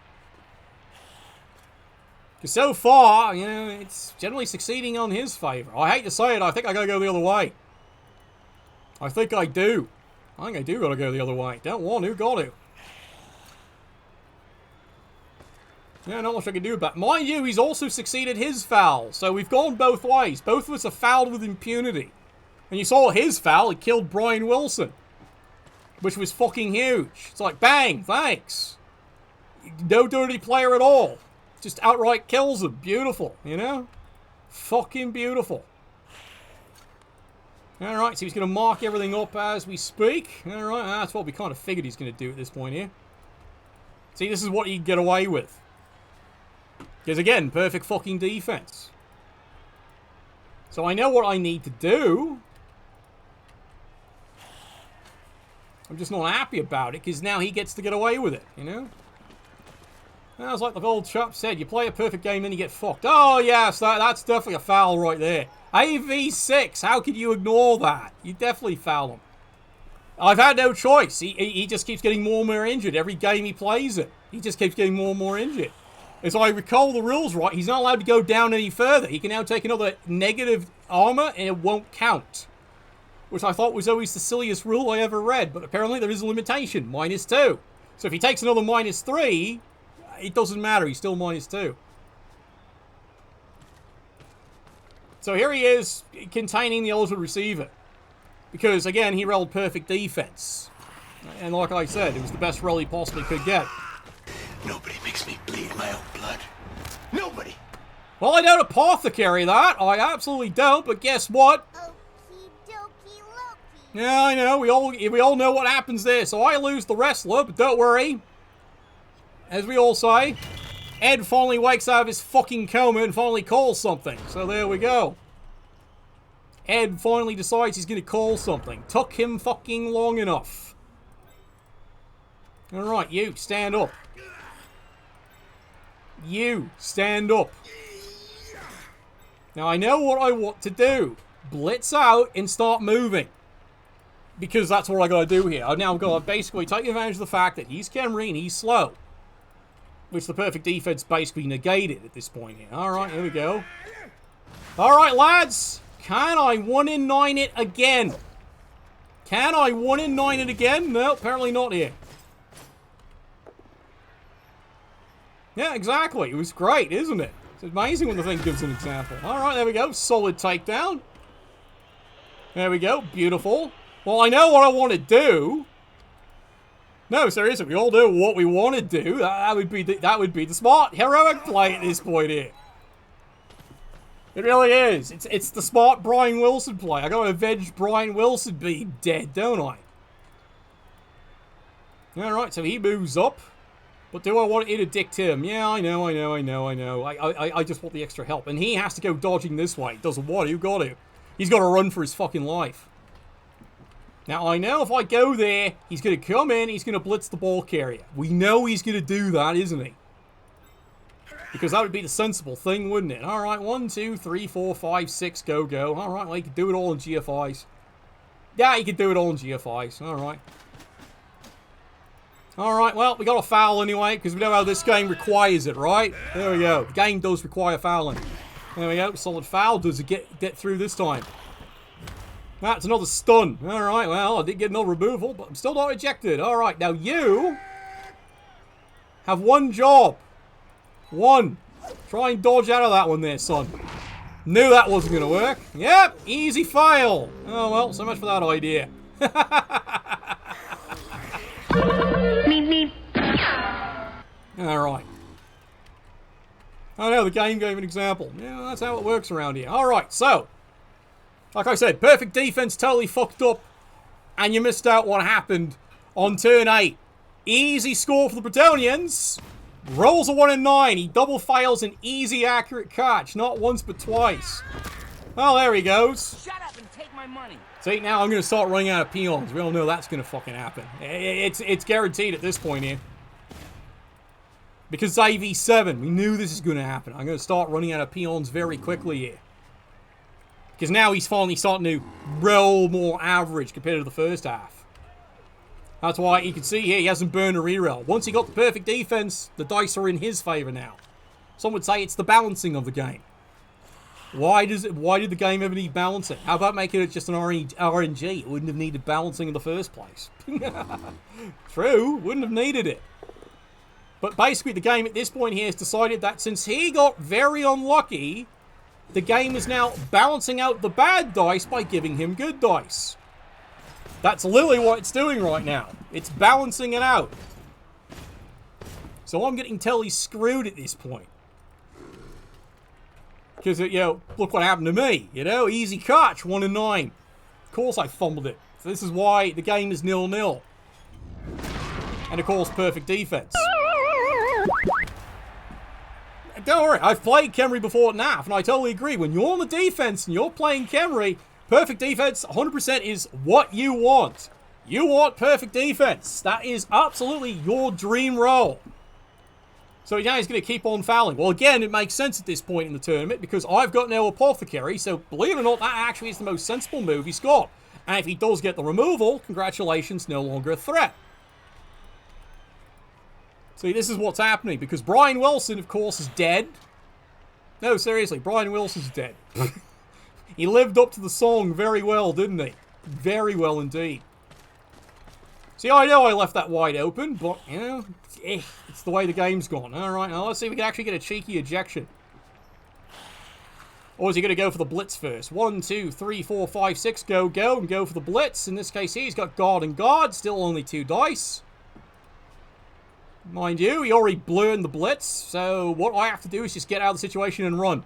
Speaker 1: Because so far, you know, it's generally succeeding on his favour. I hate to say it, I think I gotta go the other way. I think I do. I think I do gotta go the other way. Don't want to, got to. Yeah, not much I can do about it. Mind you, he's also succeeded his foul. So we've gone both ways. Both of us are fouled with impunity. And you saw his foul, it killed Brian Wilson. Which was fucking huge. It's like, bang, thanks. No dirty player at all. Just outright kills him. Beautiful, you know? Fucking beautiful. Alright, so he's going to mark everything up as we speak. Alright, that's what we kind of figured he's going to do at this point here. See, this is what he can get away with. Because again, perfect fucking defense. So I know what I need to do. I'm just not happy about it, because now he gets to get away with it, you know? Now, it's like the old chap said, you play a perfect game, then you get fucked. Oh, yes, that's definitely a foul right there. AV6, how could you ignore that? You definitely foul him. I've had no choice. He just keeps getting more and more injured. Every game he plays it, he just keeps getting more and more injured. As I recall the rules right, he's not allowed to go down any further. He can now take another negative armor, and it won't count. Which I thought was always the silliest rule I ever read, but apparently there is a limitation, -2. So if he takes another -3, it doesn't matter, he's still -2. So here he is, containing the ultimate receiver. Because, again, he rolled perfect defense. And like I said, it was the best roll he possibly could get.
Speaker 8: Nobody makes me bleed my own blood. Nobody!
Speaker 1: Well, I don't apothecary that. I absolutely don't, but guess what? Yeah, I know. We all know what happens there. So I lose the wrestler, but don't worry. As we all say, Ed finally wakes out of his fucking coma and finally calls something. So there we go. Ed finally decides he's going to call something. Took him fucking long enough. Alright, you, stand up. You, stand up. Now, I know what I want to do. Blitz out and start moving. Because that's what I gotta do here. I've now got to basically take advantage of the fact that he's Khemri and he's slow. Which the perfect defense basically negated at this point here. Alright, here we go. Alright, lads. Can I 1 in 9 it again? Can I 1 in 9 it again? No, apparently not here. Yeah, exactly. It was great, isn't it? It's amazing when the thing gives an example. Alright, there we go. Solid takedown. There we go. Beautiful. Well, I know what I want to do. No, seriously, we all know what we want to do. That would be the smart, heroic play at this point here. It really is. It's the smart Brian Wilson play. I gotta avenge Brian Wilson being dead, don't I? Alright, so he moves up. But do I want to interdict him? Yeah, I know. I just want the extra help. And he has to go dodging this way. Doesn't want to, got to. He's got to run for his fucking life. Now, I know if I go there, he's going to come in, he's going to blitz the ball carrier. We know he's going to do that, isn't he? Because that would be the sensible thing, wouldn't it? Alright, 1, 2, 3, 4, 5, 6, go. Alright, well, he could do it all in GFIs. Yeah, he could do it all in GFIs. Alright. Alright, well, we got a foul anyway, because we know how this game requires it, right? There we go. The game does require fouling. There we go. Solid foul. Does it get through this time? That's another stun. Alright, well, I did get no removal, but I'm still not ejected. Alright, now you... Have one job. One. Try and dodge out of that one there, son. Knew that wasn't going to work. Yep, easy fail. Oh, well, so much for that idea. Alright. Oh no, the game gave an example. Yeah, that's how it works around here. Alright, so. Like I said, perfect defense totally fucked up. And you missed out what happened on turn 8. Easy score for the Bretonians. Rolls a 1 in 9. He double fails an easy accurate catch. Not once, but twice. Well, there he goes.
Speaker 7: Shut up and take my money.
Speaker 1: See, now I'm going to start running out of peons. We all know that's going to fucking happen. It's guaranteed at this point here. Because it's AV7. We knew this is going to happen. I'm going to start running out of peons very quickly here. Because now he's finally starting to roll more average compared to the first half. That's why you can see here he hasn't burned a reroll. Once he got the perfect defense, the dice are in his favor now. Some would say it's the balancing of the game. Why did the game ever need balancing? How about making it just an RNG? It wouldn't have needed balancing in the first place. True, wouldn't have needed it. But basically the game at this point here has decided that since he got very unlucky, the game is now balancing out the bad dice by giving him good dice. That's literally what it's doing right now. It's balancing it out. So I'm getting totally screwed at this point. Because, you know, look what happened to me. You know, easy catch, 1 in 9. Of course I fumbled it. So this is why the game is 0-0. And of course, perfect defense. Don't worry, I've played Khemri before at NAF, and I totally agree. When you're on the defense and you're playing Khemri, perfect defense, 100% is what you want. You want perfect defense. That is absolutely your dream role. So now he's going to keep on fouling. Well, again, it makes sense at this point in the tournament because I've got no Apothecary, so believe it or not, that actually is the most sensible move he's got. And if he does get the removal, congratulations, no longer a threat. See, this is what's happening because Brian Wilson, of course, is dead. No, seriously, Brian Wilson's dead. He lived up to the song very well, didn't he? Very well indeed. See, I know I left that wide open, but, you know, it's the way the game's gone. Alright, now let's see if we can actually get a cheeky ejection. Or is he going to go for the blitz first? 1, 2, 3, 4, 5, 6, go, and go for the blitz. In this case here, he's got guard and guard, still only 2 dice. Mind you, he already blew the blitz, so what I have to do is just get out of the situation and run.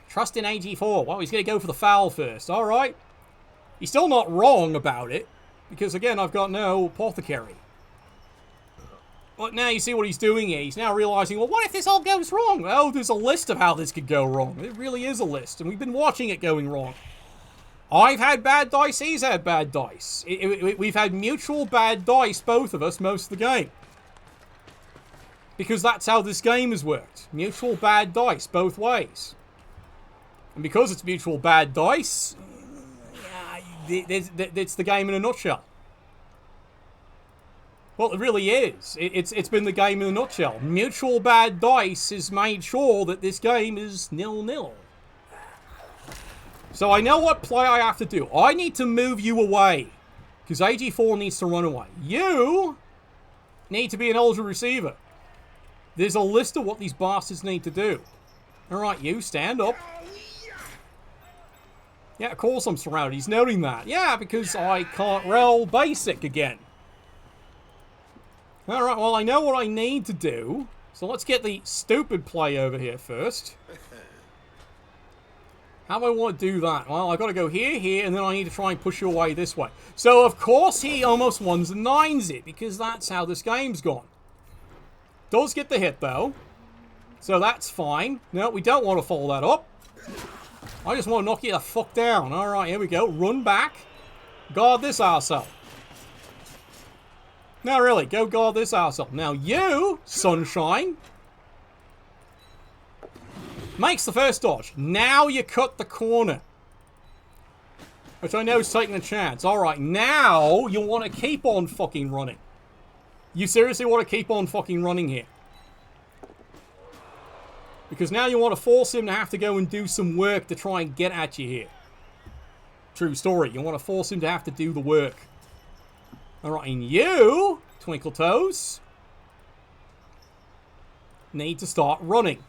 Speaker 1: Trust in AG4. Well, he's going to go for the foul first. Alright. He's still not wrong about it. Because, again, I've got no Apothecary. But now you see what he's doing here. He's now realizing, well, what if this all goes wrong? Well, there's a list of how this could go wrong. It really is a list. And we've been watching it going wrong. I've had bad dice. He's had bad dice. We've had mutual bad dice, both of us, most of the game. Because that's how this game has worked. Mutual bad dice, both ways. And because it's mutual bad dice, it's the game in a nutshell. Well, it really is. It's been the game in a nutshell. Mutual bad dice has made sure that this game is 0-0. So I know what play I have to do. I need to move you away. Because AG4 needs to run away. You need to be an eligible receiver. There's a list of what these bastards need to do. Alright, you, stand up. Yeah, of course I'm surrounded. He's noting that. Yeah, because I can't roll basic again. Alright, well, I know what I need to do. So let's get the stupid play over here first. How do I want to do that? Well, I've got to go here, and then I need to try and push you away this way. So, of course, he almost 1s and 9s it, because that's how this game's gone. Does get the hit, though. So that's fine. No, we don't want to follow that up. I just want to knock you the fuck down. Alright, here we go. Run back. Guard this arsehole. No, really. Go guard this arsehole. Now you, Sunshine, makes the first dodge. Now you cut the corner. Which I know is taking a chance. Alright, now you want to keep on fucking running. You seriously want to keep on fucking running here. Because now you want to force him to have to go and do some work to try and get at you here. True story. You want to force him to have to do the work. Alright, and you, Twinkle Toes, need to start running.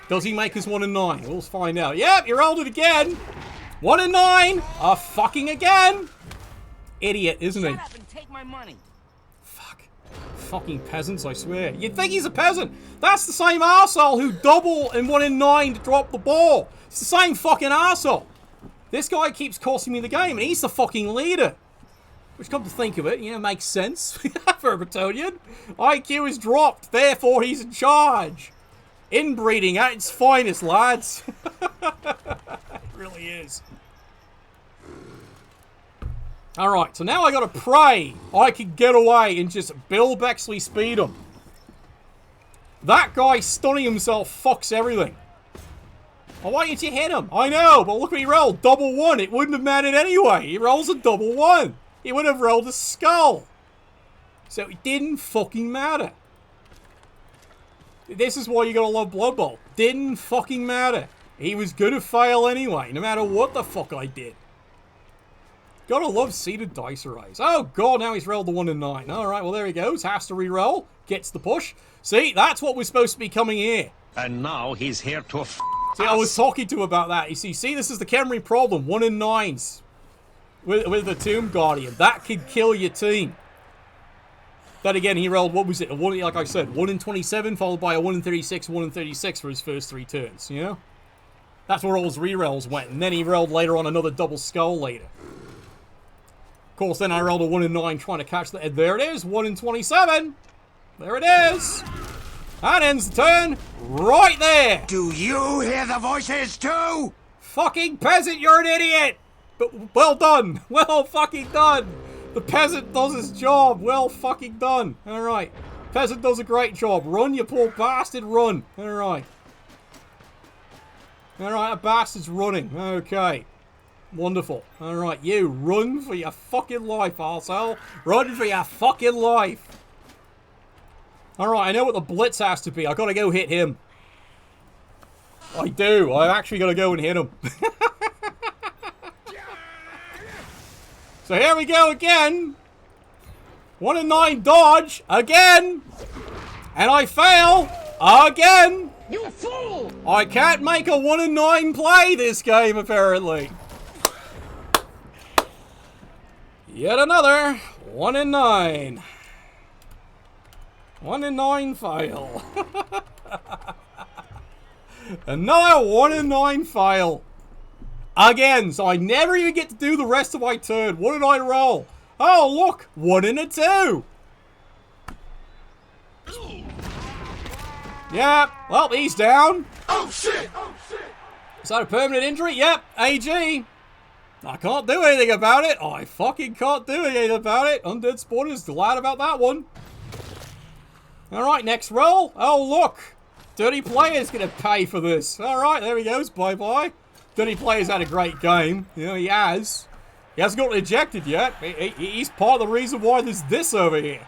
Speaker 1: Does he make us 1 and 9? We'll find out. Yep, he rolled it again. 1 and 9. Fucking again. Idiot, isn't he?
Speaker 7: Shut up and take my money.
Speaker 1: Fuck. Fucking peasants, I swear. You'd think he's a peasant. That's the same arsehole who double in 1 and 9 to drop the ball. It's the same fucking arsehole. This guy keeps costing me the game, and he's the fucking leader. Which, come to think of it, you know, makes sense for a Bretonian. IQ is dropped, therefore he's in charge. Inbreeding at its finest, lads. It really is. Alright, so now I gotta pray I can get away and just Bill Bexley speed him. That guy stunning himself fucks everything. Why didn't you hit him? I know, but look what he rolled. Double 1. It wouldn't have mattered anyway. He rolls a double 1. He would have rolled a skull. So it didn't fucking matter. This is why you gotta love Blood Bowl. Didn't fucking matter. He was gonna fail anyway, no matter what the fuck I did. Gotta love seeded dice arrays. Oh god, now he's rolled the 1 and 9. Alright, well there he goes. Has to re-roll. Gets the push. See, that's what was supposed to be coming here.
Speaker 10: And now he's here to
Speaker 1: See, I was talking to him about that. You see, this is the Khemri problem. 1 and 9s. With the Tomb Guardian. That could kill your team. Then again, he rolled, what was it? Like I said, 1 in 27, followed by a 1 in 36, 1 in 36 for his first 3 turns, you know? That's where all his re-rolls went. And then he rolled later on another double skull later. Of course, then I rolled a 1 in 9 trying to catch the... There it is, 1 in 27. There it is. That ends the turn right there.
Speaker 8: Do you hear the voices too?
Speaker 1: Fucking peasant, you're an idiot. But well done. Well fucking done. The peasant does his job. Well fucking done. Alright. Peasant does a great job. Run, you poor bastard, run. Alright. Alright, a bastard's running. Okay. Wonderful. Alright, you run for your fucking life, arsehole. Run for your fucking life. Alright, I know what the blitz has to be. I gotta go hit him. I do. I actually gotta go and hit him. So here we go again. 1 and 9 dodge again. And I fail again.
Speaker 7: You fool!
Speaker 1: I can't make a 1 and 9 play this game, apparently. Yet another 1 and 9. 1 and 9 fail. Another 1 and 9 fail. Again, so I never even get to do the rest of my turn. What did I roll? Oh, look, 1 and a 2. Yep, well, he's down.
Speaker 2: Oh shit! Oh shit!
Speaker 1: Is that a permanent injury? Yep, AG. I can't do anything about it. I fucking can't do anything about it. Undead Spawners, glad about that one. Alright, next roll. Oh, look. Dirty Player's going to pay for this. Alright, there he goes. Bye-bye. Dirty Player's had a great game. You know, he has. He hasn't got ejected yet. He's part of the reason why there's this over here.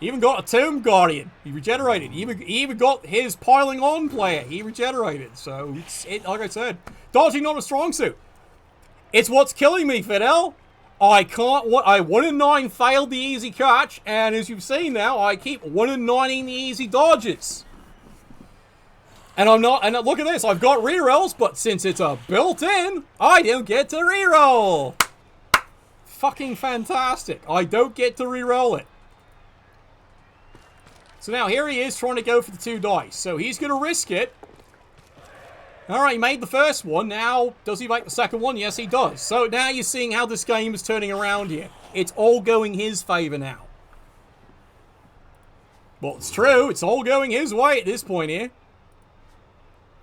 Speaker 1: He even got a Tomb Guardian. He regenerated. He even got his piling on player. He regenerated. So, like I said, dodging not a strong suit. It's what's killing me, Fidel. I 1 and 9 failed the easy catch, and as you've seen now, I keep 1 and 9ing the easy dodges. And I'm not, and look at this, I've got rerolls, but since it's a built-in, I don't get to reroll. Fucking fantastic. I don't get to reroll it. So now here he is trying to go for the 2 dice. So he's going to risk it. Alright, he made the first one. Now, does he make the second one? Yes, he does. So now you're seeing how this game is turning around here. It's all going his favor now. Well, it's true. It's all going his way at this point here.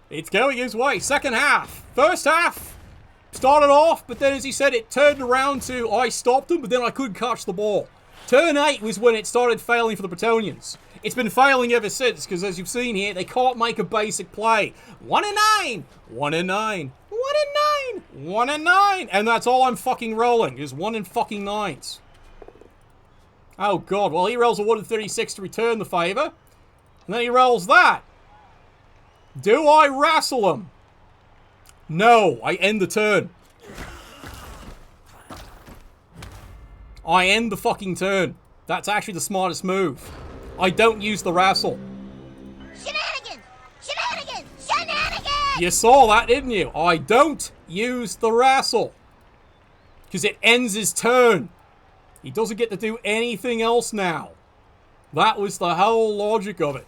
Speaker 1: It's going his way. Second half. First half started off, but then as he said, it turned around to I stopped him, but then I couldn't catch the ball. Turn 8 was when it started failing for the Bretonians. It's been failing ever since, because as you've seen here, they can't make a basic play. 1 and 9! 1 and 9! 1 and 9! 1 and 9! And that's all I'm fucking rolling, is 1 and fucking 9s. Oh god, well he rolls a 1 and 36 to return the favour. And then he rolls that. Do I wrestle him? No, I end the turn. I end the fucking turn. That's actually the smartest move. I don't use the wrestle. You saw that, didn't you? I don't use the wrestle. Because it ends his turn. He doesn't get to do anything else now. That was the whole logic of it.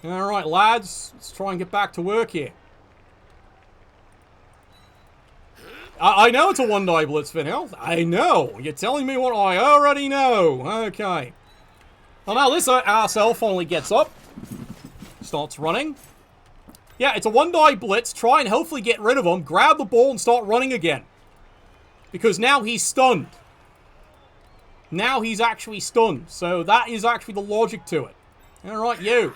Speaker 1: Alright, lads. Let's try and get back to work here. I know it's a one-die blitz, Finhill. I know. You're telling me what I already know. Okay. Well, now this arsehole finally gets up. Starts running. Yeah, it's a one-die blitz. Try and hopefully get rid of him. Grab the ball and start running again. Because now he's stunned. Now he's actually stunned. So that is actually the logic to it. Alright, you.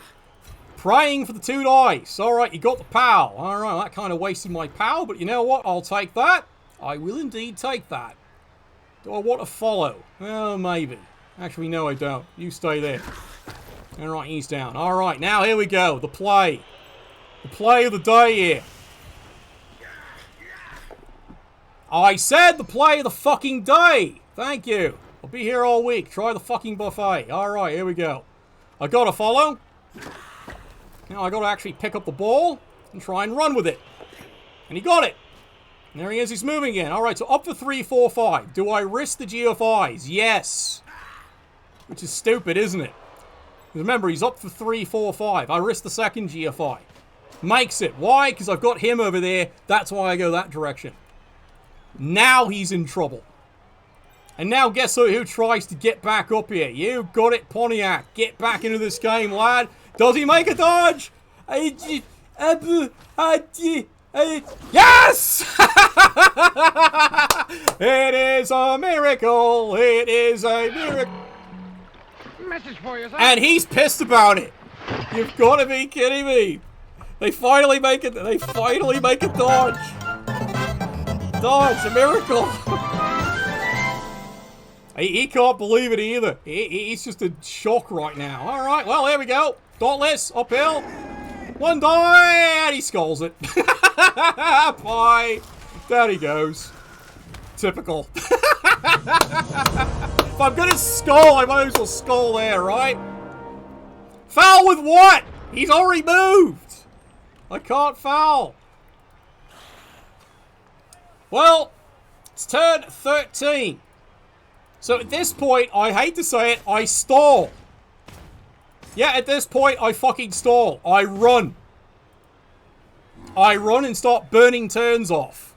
Speaker 1: Praying for the 2 dice. Alright, you got the POW. Alright, that kind of wasted my POW. But you know what? I'll take that. I will indeed take that. Do I want to follow? Oh, maybe. Actually, no, I don't. You stay there. Alright, he's down. Alright, now here we go. The play. The play of the day here. I said the play of the fucking day. Thank you. I'll be here all week. Try the fucking buffet. Alright, here we go. I gotta follow. Now I gotta actually pick up the ball and try and run with it. And he got it. And there he is. He's moving again. Alright, so up for 3, 4, 5. Do I risk the GFIs? Yes. Which is stupid, isn't it? Remember, he's up for 3, 4, 5. I risk the second GFI. Makes it. Why? Because I've got him over there. That's why I go that direction. Now he's in trouble. And now guess who tries to get back up here? You got it, Pontiac. Get back into this game, lad. Does he make a dodge? Yes! It is a miracle. It is a miracle.
Speaker 6: Message for you, sir.
Speaker 1: And he's pissed about it. You've got to be kidding me. They finally make it. They finally make a dodge. Dodge, a miracle. He can't believe it either. He's just in shock right now. All right, well, here we go. Dauntless, uphill. 1 die, and he skulls it. Bye. Down he goes. Typical. If I'm gonna skull, I might as well skull there, right? Foul with what? He's already moved. I can't foul. Well, it's turn 13. So at this point, I hate to say it, I stall. Yeah, at this point, I fucking stall. I run. I run and start burning turns off.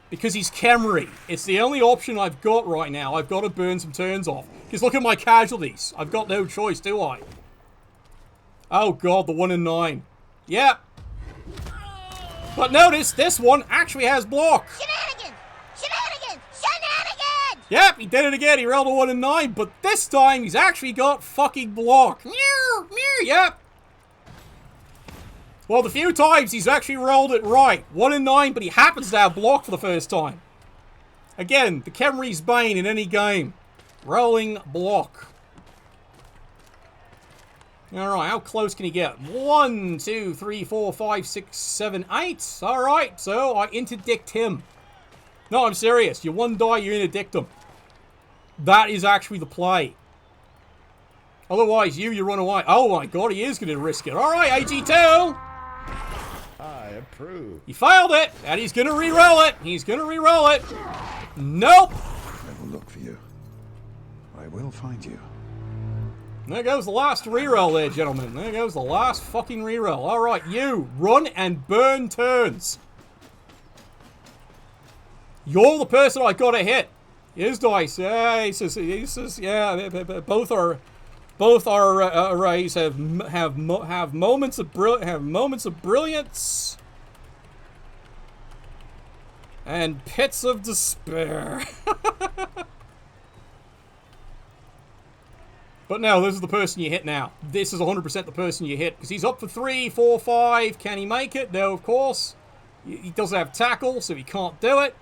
Speaker 1: Because he's Khemri. It's the only option I've got right now. I've got to burn some turns off. Because look at my casualties. I've got no choice, do I? Oh god, the 1 in 9. Yep. But notice, this one actually has block.
Speaker 5: Shenanigans! Shenanigans! Shenanigans!
Speaker 1: Yep, he did it again. He rolled a 1 in 9. But this time, he's actually got fucking block. Meow, meow, yep. Well, the few times he's actually rolled it right. 1 in 9, but he happens to have block for the first time. Again, the Khemri's bane in any game. Rolling block. Alright, how close can he get? 1, 2, 3, 4, 5, 6, 7, 8. Alright, so I interdict him. No, I'm serious. You 1 die, you interdict him. That is actually the play. Otherwise, you run away. Oh my god, he is going to risk it. Alright, AG2.
Speaker 3: I approve.
Speaker 1: He failed it, and he's going to re-roll it. He's going to re-roll it. Nope.
Speaker 2: I will look for you. I will find you.
Speaker 1: There goes the last reroll there, gentlemen. There goes the last fucking reroll. Alright, you run and burn turns. You're the person I gotta hit. His dice. Yeah, he says, yeah, both our arrays have moments of brilliance and pits of despair. But no, this is the person you hit now. This is 100% the person you hit. Because he's up for 3, 4, 5. Can he make it? No, of course. He doesn't have tackle, so he can't do it.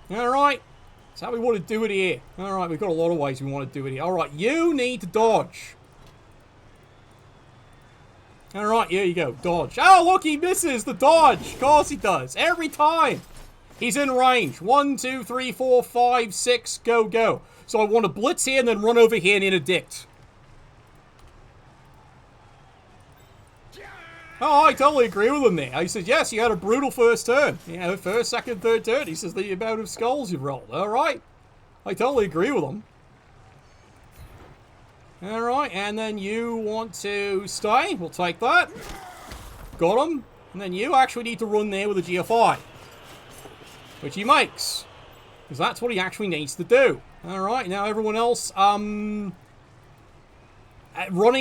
Speaker 1: Alright. That's how we want to do it here. Alright, we've got a lot of ways we want to do it here. Alright, you need to dodge. Alright, here you go. Dodge. Oh, look, he misses the dodge. Of course he does. Every time. He's in range. 1, 2, 3, 4, 5, 6. Go, go. So I want to blitz here and then run over here and interdict. Oh, I totally agree with him there. He says, yes, you had a brutal first turn. You know, first, second, third turn. He says the amount of skulls you've rolled. All right. I totally agree with him. All right, and then you want to stay. We'll take that. Got him. And then you actually need to run there with a GFI. Which he makes. Because that's what he actually needs to do. All right, now everyone else, running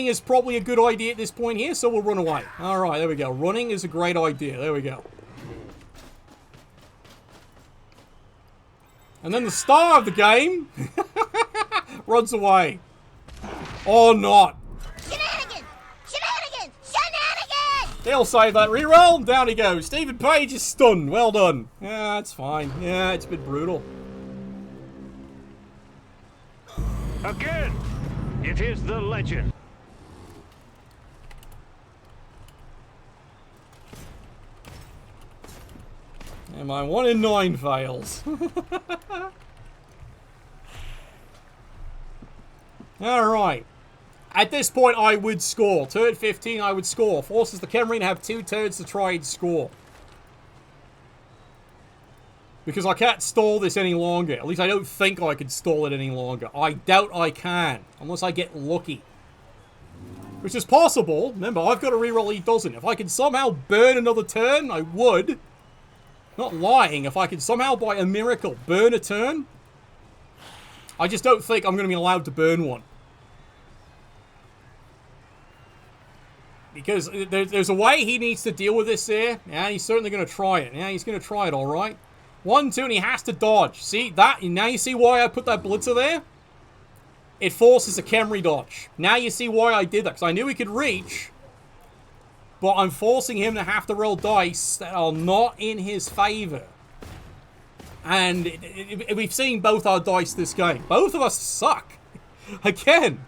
Speaker 1: is probably a good idea at this point here, so we'll run away. All right, there we go. Running is a great idea. There we go. And then the star of the game runs away. Or not.
Speaker 5: Shenanigans! Shenanigans! Shenanigans!
Speaker 1: He'll save that reroll. Down he goes. Stephen Page is stunned. Well done. Yeah, that's fine. Yeah, it's been brutal.
Speaker 6: Again, it is the legend.
Speaker 1: And my 1 in 9 fails. Alright. At this point, I would score. Turn 15, I would score. Forces the Khemri to have 2 turns to try and score. Because I can't stall this any longer. At least I don't think I can stall it any longer. I doubt I can. Unless I get lucky. Which is possible. Remember, I've got a reroll, he doesn't. If I can somehow burn another turn, I would. Not lying. If I could somehow, by a miracle, burn a turn, I just don't think I'm going to be allowed to burn one. Because there's a way he needs to deal with this there. Yeah, he's certainly going to try it. Yeah, he's going to try it, alright. 1, 2, and he has to dodge. See, that, now you see why I put that blitzer there? It forces a Khemri dodge. Now you see why I did that, because I knew he could reach, but I'm forcing him to have to roll dice that are not in his favor. And we've seen both our dice this game. Both of us suck. Again.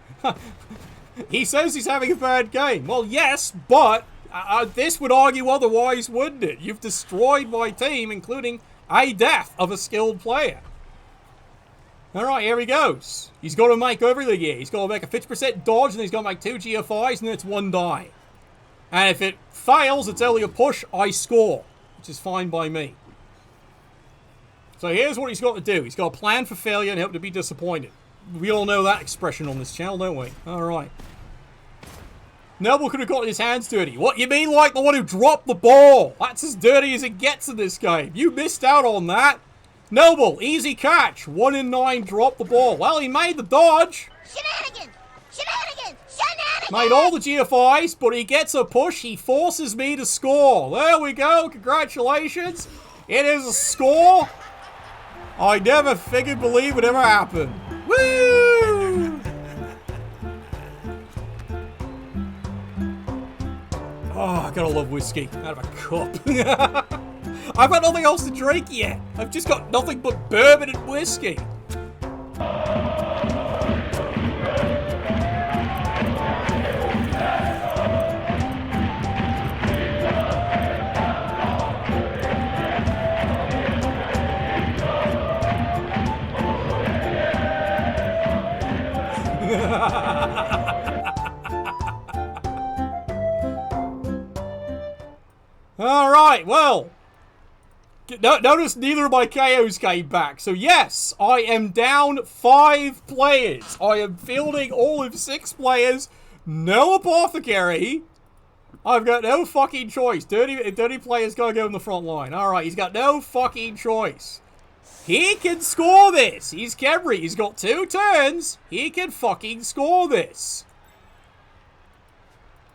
Speaker 1: He says he's having a bad game. Well, yes, but this would argue otherwise, wouldn't it? You've destroyed my team, including a death of a skilled player. Alright, here he goes. He's got to make everything here. He's got to make a 50% dodge, and he's got to make 2 GFIs, and then it's 1 die. And if it fails, it's only a push, I score. Which is fine by me. So here's what he's got to do. He's got a plan for failure and hope to be disappointed. We all know that expression on this channel, don't we? Alright. Noble could have gotten his hands dirty. What, you mean like the one who dropped the ball? That's as dirty as it gets in this game. You missed out on that. Noble, easy catch. 1 in 9, drop the ball. Well, he made the dodge.
Speaker 5: Shenanigans! Shenanigans! Shenanigans!
Speaker 1: Made all the GFIs, but he gets a push. He forces me to score. There we go. Congratulations. It is a score. I never figured believe would ever happen. Woo! Oh, I gotta love whiskey out of a cup. I've got nothing else to drink yet. I've just got nothing but bourbon and whiskey. Alright, well. Notice neither of my KOs came back. So yes, I am down 5 players. I am fielding all of 6 players. No apothecary. I've got no fucking choice. Dirty player's gotta go in the front line. Alright, he's got no fucking choice. He can score this. He's Khemri. He's got 2 turns. He can fucking score this.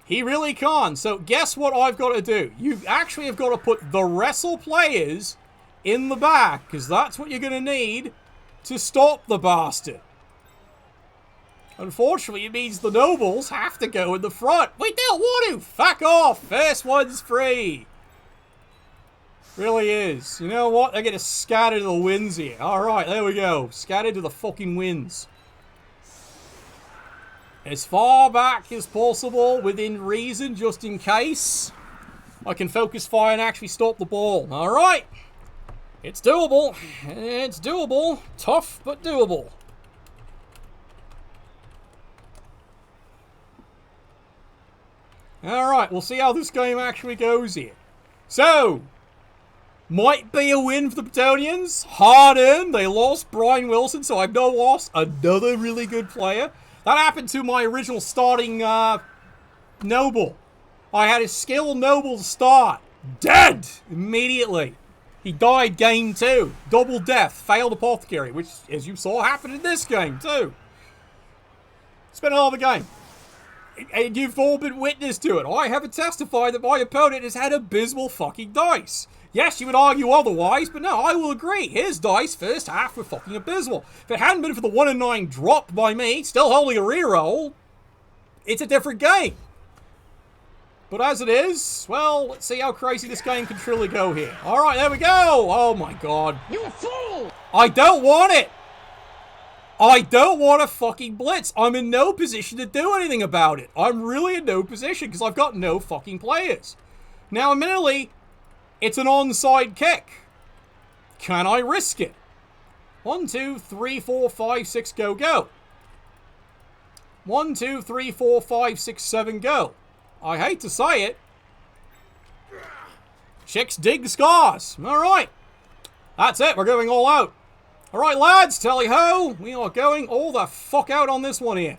Speaker 1: He really can't. So guess what I've got to do? You actually have got to put the wrestle players in the back, because that's what you're going to need to stop the bastard. Unfortunately, it means the nobles have to go in the front. We don't want to. Fuck off. First one's free. Really is. You know what? They're going to scatter to the winds here. Alright, there we go. Scatter to the fucking winds. As far back as possible, within reason, just in case. I can focus fire and actually stop the ball. Alright. It's doable. It's doable. Tough, but doable. Alright, we'll see how this game actually goes here. So, might be a win for the Bretonians. Hard earned. They lost Brian Wilson, so I've now lost another really good player. That happened to my original starting Noble. I had a skilled Noble to start. Dead! Immediately. He died game 2. Double death. Failed Apothecary, which, as you saw, happened in this game, too. It's been a hell of a game. And you've all been witness to it. I haven't testified that my opponent has had abysmal fucking dice. Yes, you would argue otherwise, but no, I will agree. His dice first half were fucking abysmal. If it hadn't been for the 1 in 9 drop by me, still holding a reroll, it's a different game. But as it is, well, let's see how crazy this game can truly go here. Alright, there we go! Oh my god.
Speaker 7: You fool!
Speaker 1: I don't want it! I don't want a fucking blitz. I'm in no position to do anything about it. I'm really in no position because I've got no fucking players. Now, admittedly, it's an onside kick. Can I risk it? 1, 2, 3, 4, 5, 6, go, go. 1, 2, 3, 4, 5, 6, 7, go. I hate to say it. Chicks dig the scars. Alright. That's it. We're going all out. Alright, lads. Tally-ho. We are going all the fuck out on this one here.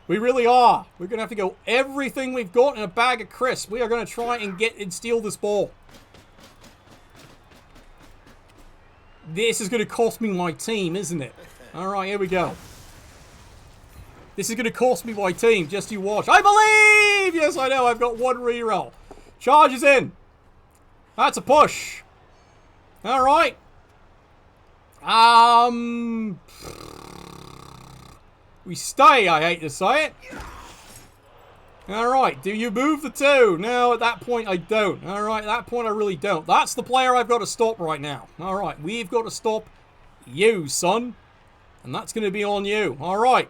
Speaker 1: We really are. We're going to have to go everything we've got in a bag of crisps. We are going to try and steal this ball. This is going to cost me my team, isn't it? Alright, here we go. This is going to cost me my team. Just you watch. I believe! Yes, I know. I've got 1 reroll. Charges in. That's a push. Alright. We stay, I hate to say it. Alright, do you move the 2? No, at that point I don't. Alright, at that point I really don't. That's the player I've got to stop right now. Alright, we've got to stop you, son. And that's going to be on you. Alright.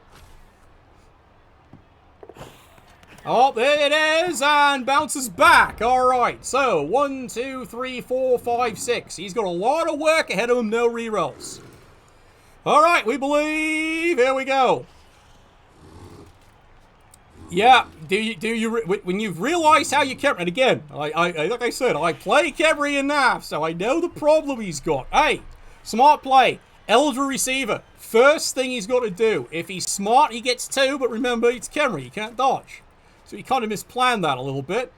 Speaker 1: Oh, there it is, and bounces back. Alright, so 1, 2, 3, 4, 5, 6. He's got a lot of work ahead of him, no rerolls. Alright, we believe. Here we go. Yeah, when you've realized how you Khemri, and again, like I said, I play Khemri in NAF, so I know the problem he's got. Hey, smart play, eligible receiver. First thing he's got to do. If he's smart, he gets 2, but remember, it's Khemri, you can't dodge. So he kind of misplanned that a little bit.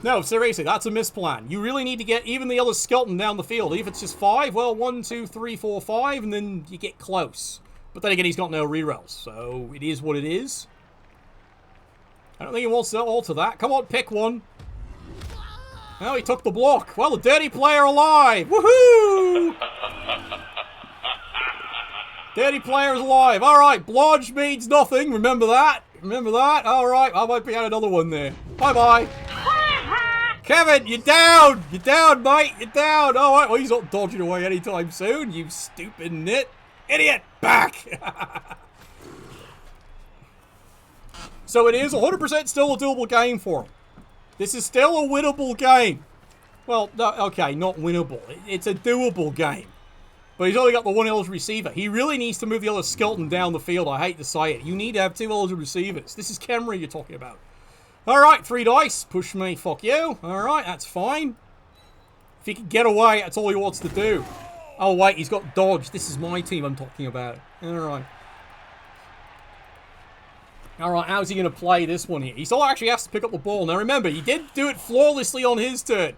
Speaker 1: No, seriously, that's a misplan. You really need to get even the other skeleton down the field. If it's just 5, well, 1, 2, 3, 4, 5, and then you get close. But then again, he's got no rerolls, so it is what it is. I don't think he wants to alter that. Come on, pick one. Oh, he took the block. Well, the dirty player alive. Woohoo! Dirty player's alive. All right, blodge means nothing. Remember that. Remember that. All right, I might be at another one there. Bye-bye. Kevin, you're down. You're down, mate. You're down. All right, well, he's not dodging away anytime soon, you stupid nit. Idiot. Back. So it is 100% still a doable game for him. This is still a winnable game. Well, no, okay, not winnable. It's a doable game. But he's only got the 1 eligible receiver. He really needs to move the other skeleton down the field. I hate to say it. You need to have 2 eligible receivers. This is Khemri you're talking about. Alright, 3 dice. Push me, fuck you. Alright, that's fine. If he can get away, that's all he wants to do. Oh, wait, he's got dodge. This is my team I'm talking about. Alright. Alright, how's he going to play this one here? He still actually has to pick up the ball. Now remember, he did do it flawlessly on his turn.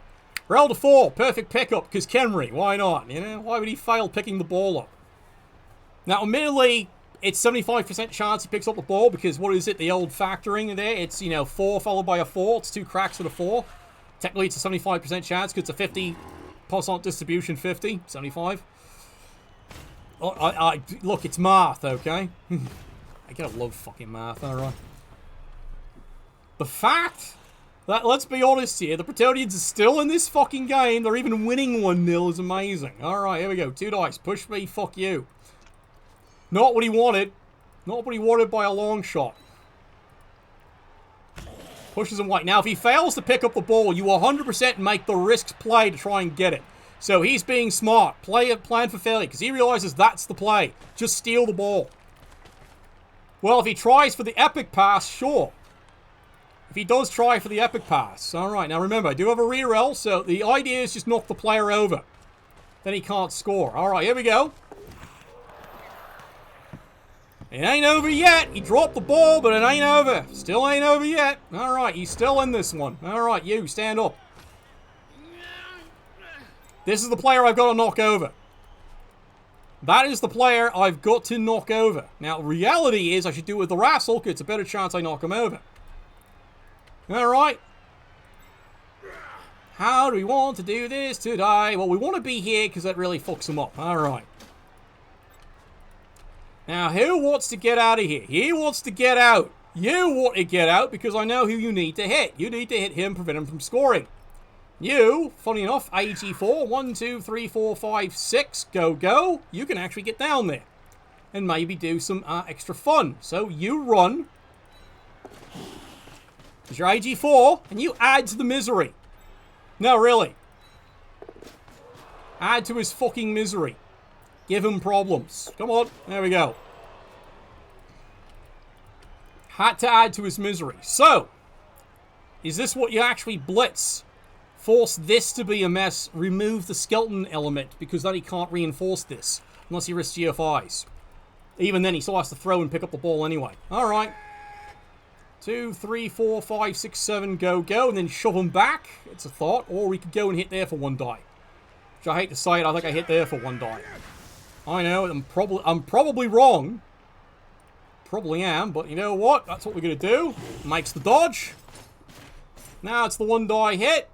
Speaker 1: Roll to 4, perfect pickup, because Khemri, why not? You know, why would he fail picking the ball up? Now, admittedly, it's 75% chance he picks up the ball, because what is it, the old factoring there? It's, you know, 4 followed by a 4. It's 2 cracks with a 4. Technically, it's a 75% chance, because it's a 50% distribution, 50, 75. Look, it's math, okay? I gotta love fucking math, alright. The fact that, let's be honest here, the Bretonians are still in this fucking game, they're even winning 1-0 is amazing. Alright, here we go. 2 dice. Push me, fuck you. Not what he wanted. Not what he wanted by a long shot. Pushes him white. Now, if he fails to pick up the ball, you 100% make the risks play to try and get it. So he's being smart. Play a plan for failure, because he realizes that's the play. Just steal the ball. Well, if he tries for the epic pass, sure. If he does try for the epic pass. Alright, now remember, I do have a ReBBrL, so the idea is just knock the player over. Then he can't score. Alright, here we go. It ain't over yet. He dropped the ball, but it ain't over. Still ain't over yet. Alright, he's still in this one. Alright, you, stand up. This is the player I've got to knock over. That is the player I've got to knock over. Now, reality is I should do it with the Wrestle, because it's a better chance I knock him over. Alright. How do we want to do this today? Well, we want to be here because that really fucks him up. Alright. Now, who wants to get out of here? He wants to get out. You want to get out because I know who you need to hit. You need to hit him, prevent him from scoring. You, funny enough, AG4, 1, 2, 3, 4, 5, 6, go. You can actually get down there and maybe do some extra fun. So you run. Because you're AG4, and you add to the misery. No, really. Add to his fucking misery. Give him problems. Come on. There we go. Had to add to his misery. So, is this what you actually blitz? Force this to be a mess. Remove the skeleton element, because then he can't reinforce this. Unless he risks GFIs. Even then, he still has to throw and pick up the ball anyway. Alright. 2, 3, 4, 5, 6, 7, go. And then shove him back. It's a thought. Or we could go and hit there for 1 die. Which I hate to say it, I think I hit there for 1 die. I know, I'm probably wrong. Probably am, but you know what? That's what we're going to do. Makes the dodge. Now it's the 1 die hit.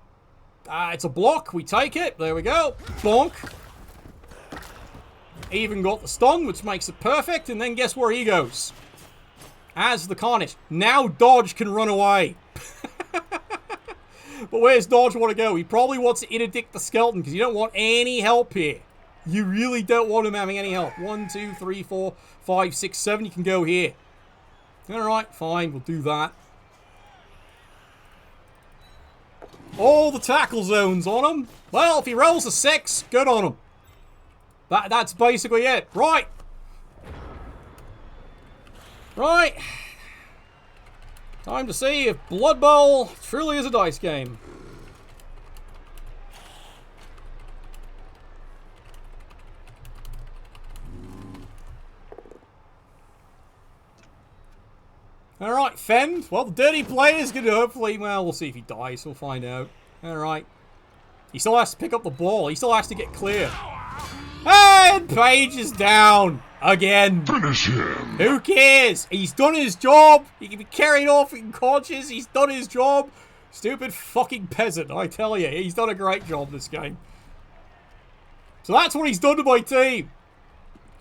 Speaker 1: It's a block. We take it. There we go. Bonk. Even got the stun, which makes it perfect. And then guess where he goes? As the Carnage. Now Dodge can run away. But where's Dodge want to go? He probably wants to interdict the skeleton because you don't want any help here. You really don't want him having any help. 1, 2, 3, 4, 5, 6, 7. You can go here. Alright, fine. We'll do that. All the tackle zones on him. Well, if he rolls a 6, good on him. That's basically it. Right. Right. Time to see if Blood Bowl truly is a dice game. Alright, Fend. Well, the dirty player is going to hopefully... Well, we'll see if he dies. We'll find out. Alright. He still has to pick up the ball. He still has to get clear. And Page is down. Again.
Speaker 2: Finish him.
Speaker 1: Who cares? He's done his job. He can be carried off unconscious. He's done his job. Stupid fucking peasant, I tell you. He's done a great job this game. So that's what he's done to my team.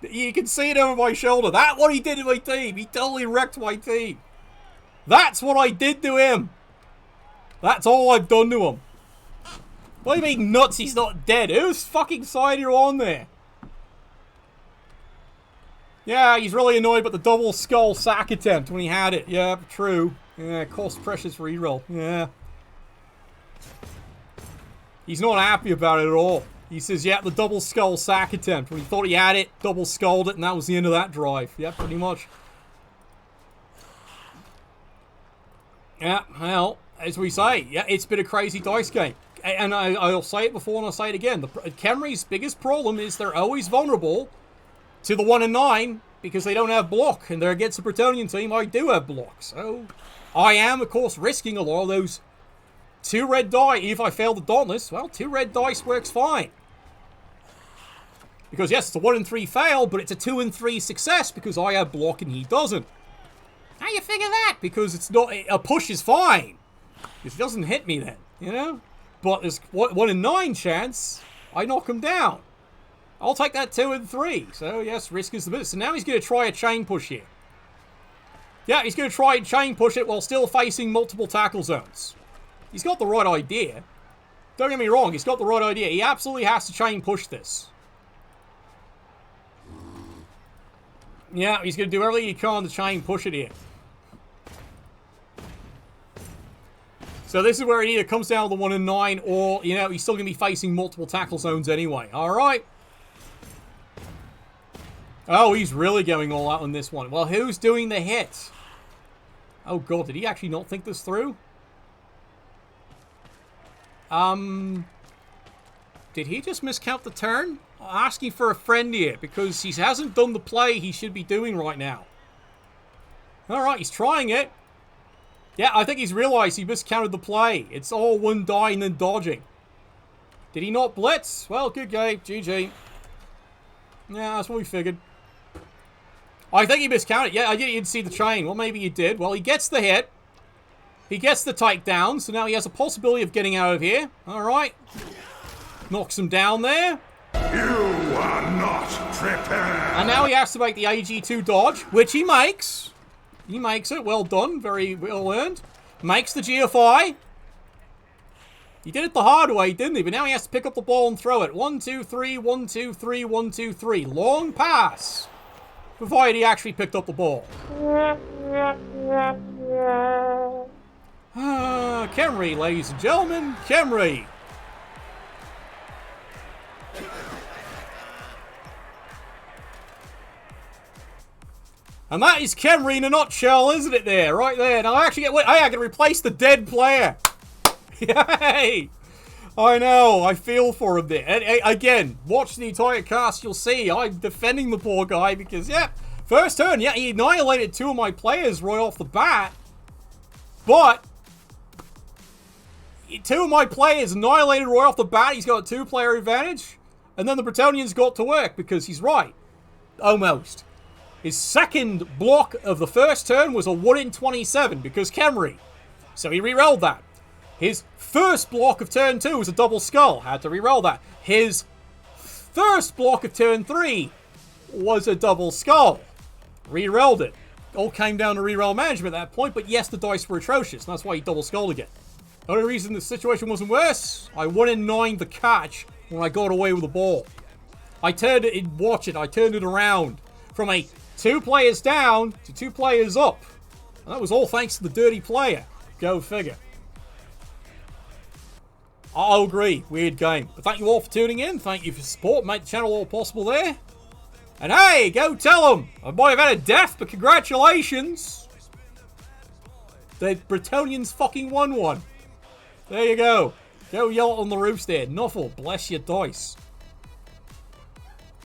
Speaker 1: You can see it over my shoulder. That's what he did to my team. He totally wrecked my team. That's what I did to him. That's all I've done to him. What do you mean nuts? He's not dead. Whose fucking side are you on there? Yeah, he's really annoyed about the double skull sack attempt when he had it. Yeah, true. Yeah, cost precious for reroll. Yeah. He's not happy about it at all. He says, yeah, the double skull sack attempt. When he thought he had it, double skulled it, and that was the end of that drive. Yeah, pretty much. Yeah, well, as we say, yeah, it's been a crazy dice game. And I'll say it before and I'll say it again. Khemri's biggest problem is they're always vulnerable to the 1 and 9 because they don't have block. And they're against the Bretonian team, I do have block. So I am, of course, risking a lot of those 2 red die. If I fail the Dauntless, well, 2 red dice works fine. Because yes, it's a 1 and 3 fail, but it's a 2 and 3 success because I have block and he doesn't. How you figure that? Because it's not... A push is fine. If it doesn't hit me then, you know? But there's 1 in 9 chance I knock him down. I'll take that 2 and 3. So yes, risk is the business. So now he's going to try a chain push here. Yeah, he's going to try and chain push it while still facing multiple tackle zones. He's got the right idea. Don't get me wrong, he's got the right idea. He absolutely has to chain push this. Yeah, he's going to do everything he can to chain push it here. So this is where it either comes down to the 1 and 9 or, you know, he's still going to be facing multiple tackle zones anyway. Alright. Oh, he's really going all out on this one. Well, who's doing the hit? Oh god, did he actually not think this through? Did he just miscount the turn? Asking for a friend here because he hasn't done the play he should be doing right now. Alright, he's trying it. Yeah, I think he's realized he miscounted the play. It's all one die and then dodging. Did he not blitz? Well, good game. GG. Yeah, that's what we figured. I think he miscounted. Yeah, I didn't see the chain. Well, maybe he did. Well, he gets the hit. He gets the takedown, so now he has a possibility of getting out of here. Alright. Knocks him down there.
Speaker 2: You are not prepared.
Speaker 1: And now he has to make the AG2 dodge, which he makes. He makes it. Well done. Very well earned. Makes the GFI. He did it the hard way, didn't he? But now he has to pick up the ball and throw it. 1, 2, 3, 1, 2, 3, 1, 2, 3. Long pass. Provided he actually picked up the ball. Khemri, ladies and gentlemen. Khemri. And that is Khemri in a nutshell, isn't it there? Right there. Now I actually get... I can replace the dead player. Yay! I know. I feel for him there. And again, watch the entire cast. You'll see I'm defending the poor guy because, yeah, first turn, yeah, he annihilated 2 of my players right off the bat. But 2 of my players annihilated right off the bat. He's got a 2-player advantage. And then the Bretonians got to work because he's right. Almost. His second block of the first turn was a 1 in 27 because Khemri. So he re-rolled that. His first block of turn 2 was a double skull. Had to re-roll that. His first block of turn 3 was a double skull. Re-rolled it. All came down to re-roll management at that point, but yes, the dice were atrocious. And that's why he double skulled again. The only reason the situation wasn't worse, I 1 in 9 the catch when I got away with the ball. I turned it, watch it, I turned it around from a 2 players down to 2 players up. And that was all thanks to the dirty player. Go figure. I'll agree. Weird game. But thank you all for tuning in. Thank you for support. Make the channel all possible there. And hey, go tell them. I might have had a death, but congratulations. The Bretonians fucking won one. There you go. Go yell it on the roofs there. Nuffle, bless your dice.